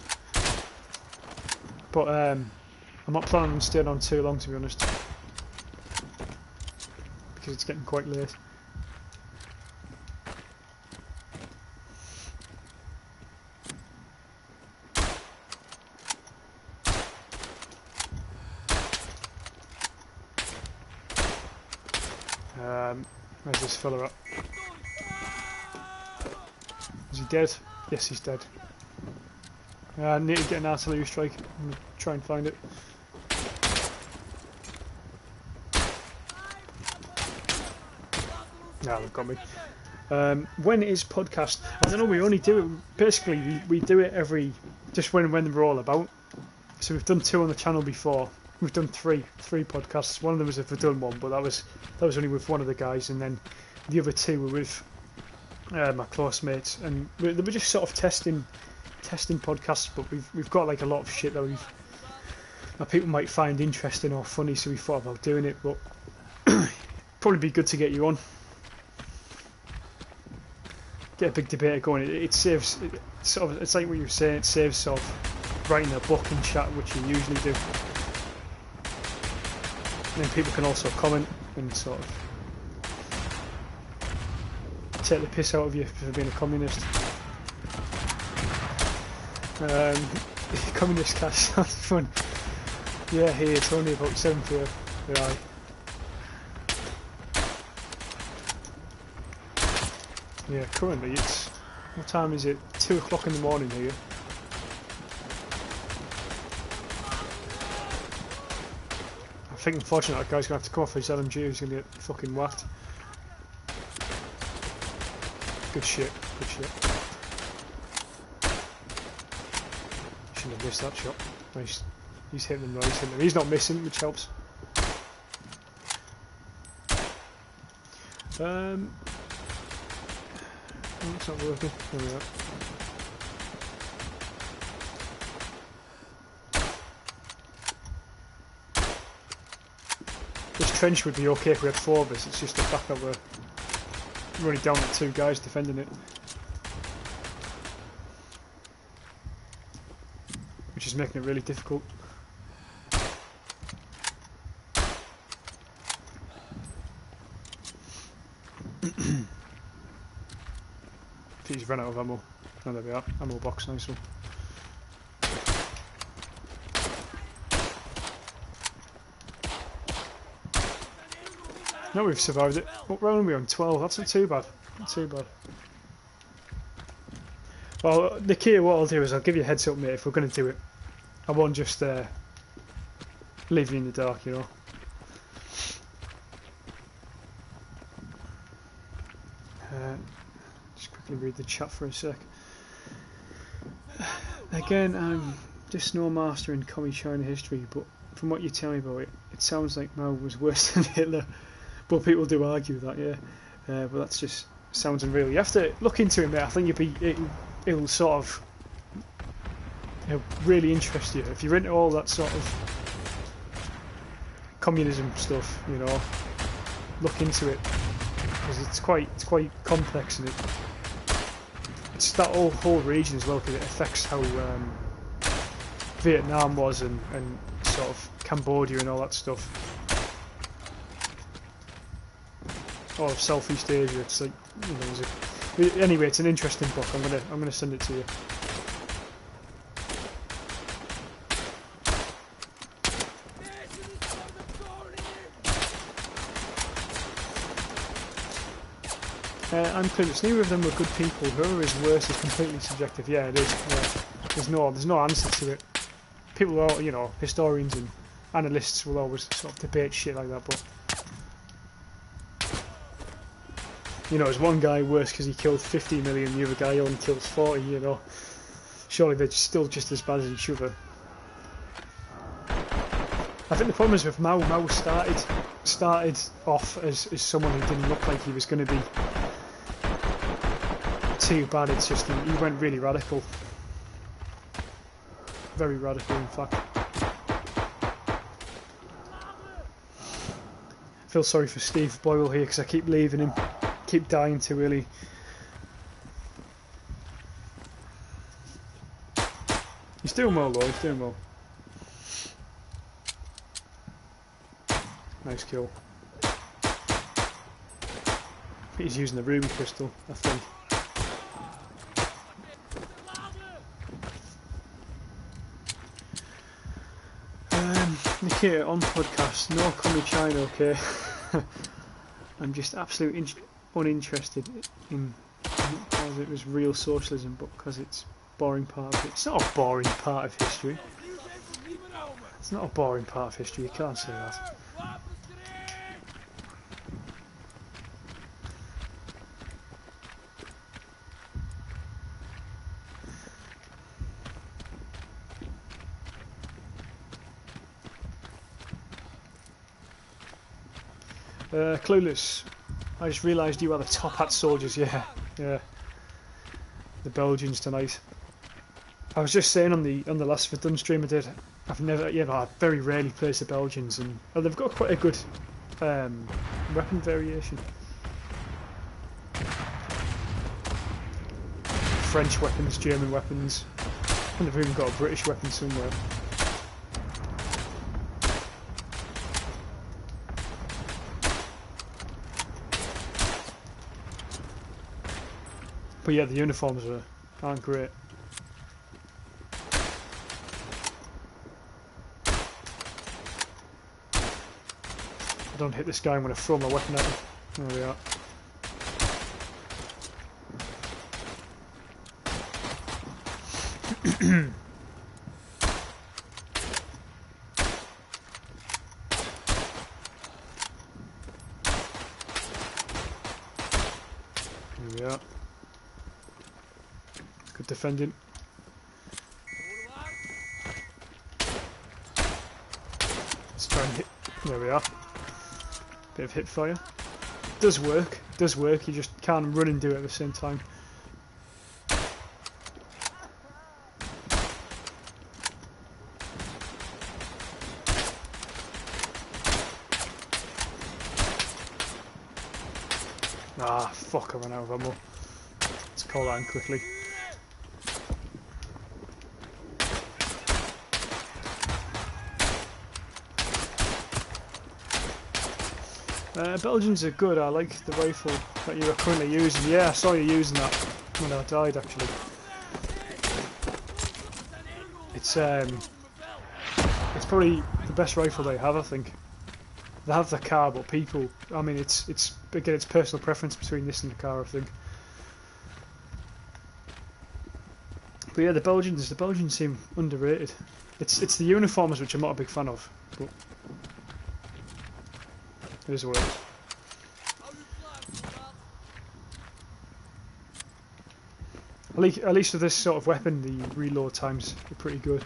But I'm not planning on staying on too long, to be honest, because it's getting quite late. Where's this fella at? Is he dead? Yes, he's dead. I need to get an artillery strike. I'm going to try and find it. Nah, they've got me. When is podcast? I don't know, we only do it, basically we do it just when they're all about. So we've done 2 on the channel before. We've done three podcasts. One of them was a Verdun one, but that was only with one of the guys, and then the other 2 were with my close mates, and they were just sort of testing podcasts. But we've got like a lot of shit that people might find interesting or funny, so we thought about doing it. But probably be good to get you on, get a big debate going. It saves sort of. It's like what you were saying. It saves sort of writing a book and chat, which you usually do. And then people can also comment and sort of take the piss out of you for being a communist. Communist cast sounds fun. Yeah, hey, it's only about 7 for you. Right. Yeah, currently it's, what time is it? 2 o'clock in the morning here. I think unfortunately that guy's going to have to come off his LMG, he's going to get fucking whacked. Good shit, good shit. Shouldn't have missed that shot. Nice. He's hitting them, he's hitting them. He's not missing, which helps. Oh, it's not working. There we are. This trench would be okay if we had 4 of us, it's just the fact that we're running down to 2 guys defending it. Which is making it really difficult. He's run out of ammo. Oh, there we are. Ammo box, nice one. No, we've survived it. What round are we on? 12. That's not too bad. Not too bad. Well, the key, what I'll do is I'll give you a heads up, mate, if we're going to do it. I won't just leave you in the dark, you know. Just quickly read the chat for a sec. Again, I'm just no master in commie China history, but from what you tell me about it, it sounds like Mao was worse than Hitler. But people do argue that, yeah. But that's just sounds unreal. You have to look into it, mate. I think it'll sort of really interest you if you're into all that sort of communism stuff. You know, look into it because it's quite complex, and it's that whole region as well, because it affects how Vietnam was and sort of Cambodia and all that stuff. All of Southeast Asia. It's like, you know, anyway, it's an interesting book. I'm gonna send it to you. I'm clueless. Neither of them were good people. Whoever is worse is completely subjective. Yeah, it is. Yeah. There's no answer to it. People are, you know, historians and analysts will always sort of debate shit like that, but. You know, is one guy worse because he killed 50 million, the other guy only kills 40, you know. Surely they're still just as bad as each other. I think the problem is with Mao. Mao started off as someone who didn't look like he was going to be too bad. It's just he went really radical. Very radical, in fact. I feel sorry for Steve Boyle here because I keep leaving him. Keep dying too early. He's doing well though, he's doing well. Nice kill. He's using the ruby crystal, I think. Nikita on podcast, no commie China, okay? I'm just absolutely uninterested in not because it was real socialism, but because it's boring part of it. It's not a boring part of history. It's not a boring part of history, you can't say that. Clueless. I just realised you are the top hat soldiers, yeah. The Belgians tonight. I was just saying on the last Verdun stream I did, I very rarely plays the Belgians, and they've got quite a good weapon variation. French weapons, German weapons, and they've even got a British weapon somewhere. But yeah, the uniforms aren't great. I don't hit this guy, I'm going to throw my weapon at him. There we are. Good defending. Let's try and hit. There we are. Bit of hip fire. Does work. Does work. You just can't run and do it at the same time. Ah, fuck, I ran out of ammo. Let's call that in quickly. Belgians are good. I like the rifle that you are currently using. Yeah, I saw you using that when I died, actually. It's probably the best rifle they have, I think. They have the car, but people, I mean, it's again, it's personal preference between this and the car, I think. But yeah, the Belgians seem underrated. It's the uniforms which I'm not a big fan of, but it is what it is. At least with this sort of weapon, the reload times are pretty good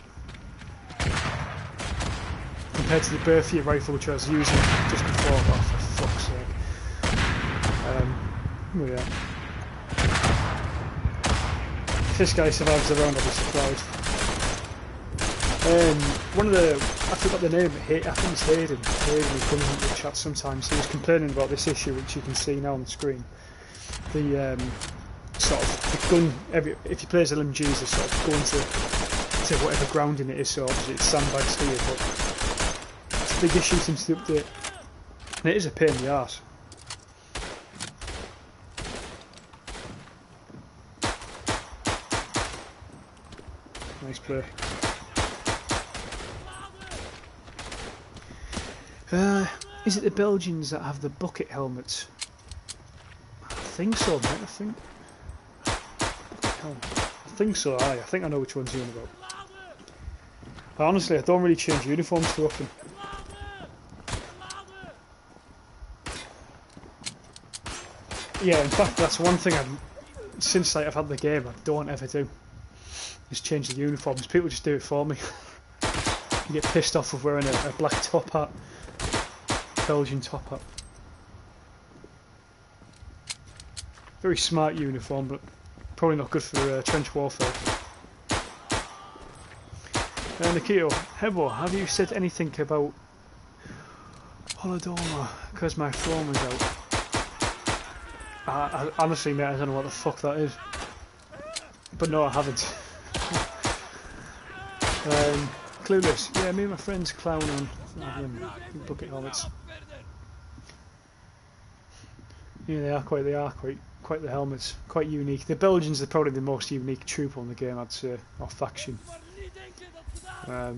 compared to the Berthier rifle, which I was using just before. Oh, for fuck's sake! Oh yeah. If this guy survives the round, I'll be surprised. One of the, I forgot the name. I think it's Hayden. Hayden, who comes into the chat sometimes. He was complaining about this issue, which you can see now on the screen. The sort of the gun. If you play as LMGs, they sort of go into whatever grounding it is. So obviously it's sandbags here, but it's a big issue since the update, and it is a pain in the arse. Nice play. Is it the Belgians that have the bucket helmets? I think so, mate. I think so. I think I know which ones you're on about. Honestly, I don't really change uniforms too often. Yeah, in fact, that's one thing since I've had the game, I don't ever do. Just change the uniforms. People just do it for me. You get pissed off of wearing a black top hat. Belgian top hat. Very smart uniform, but probably not good for trench warfare. Nikito, Hebo, have you said anything about Holodomor? Because my phone was out. Honestly, mate, I don't know what the fuck that is. But no, I haven't. Clueless. Yeah, me and my friends clown on bucket helmets. Yeah, they are quite the helmets. Quite unique. The Belgians are probably the most unique troop on the game, I'd say, or faction. How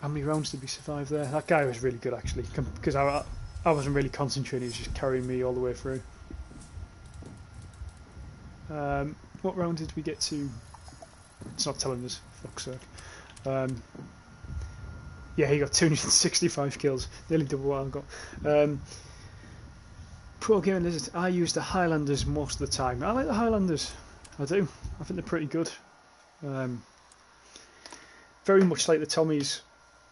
many rounds did we survive there? That guy was really good actually, because I wasn't really concentrating. He was just carrying me all the way through. What round did we get to? It's not telling us. Fuck's sake. Yeah, he got 265 kills, nearly double what I got. Pro Gaming Lizard, I use the Highlanders most of the time. I like the Highlanders, I do. I think they're pretty good. Very much like the Tommies,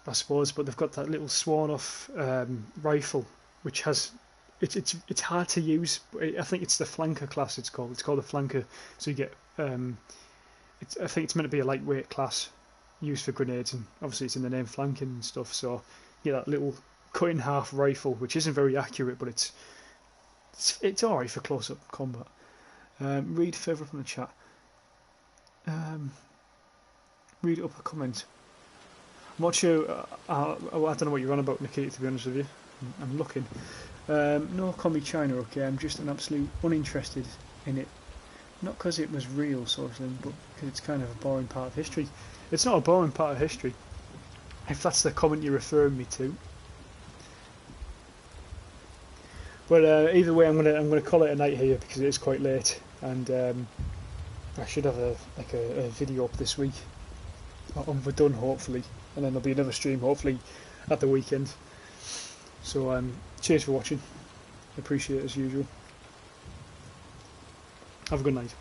I suppose, but they've got that little sworn-off rifle, which has it's hard to use. I think it's the flanker class. It's called the flanker. So you get I think it's meant to be a lightweight class, used for grenades, and obviously it's in the name flanking and stuff. So you get that little cut in half rifle, which isn't very accurate, but it's alright for close up combat. Read further up in the chat. Read up a comment. I'm not sure. I don't know what you're on about, Nikita. To be honest with you, I'm looking. No, call me China, okay? I'm just an absolute uninterested in it. Not because it was real sort of thing, but because it's kind of a boring part of history. It's not a boring part of history, if that's the comment you're referring me to. But either way, I'm gonna call it a night here because it is quite late, and I should have a video up this week on Verdun, hopefully, and then there'll be another stream hopefully at the weekend. So cheers for watching. Appreciate it as usual. Have a good night.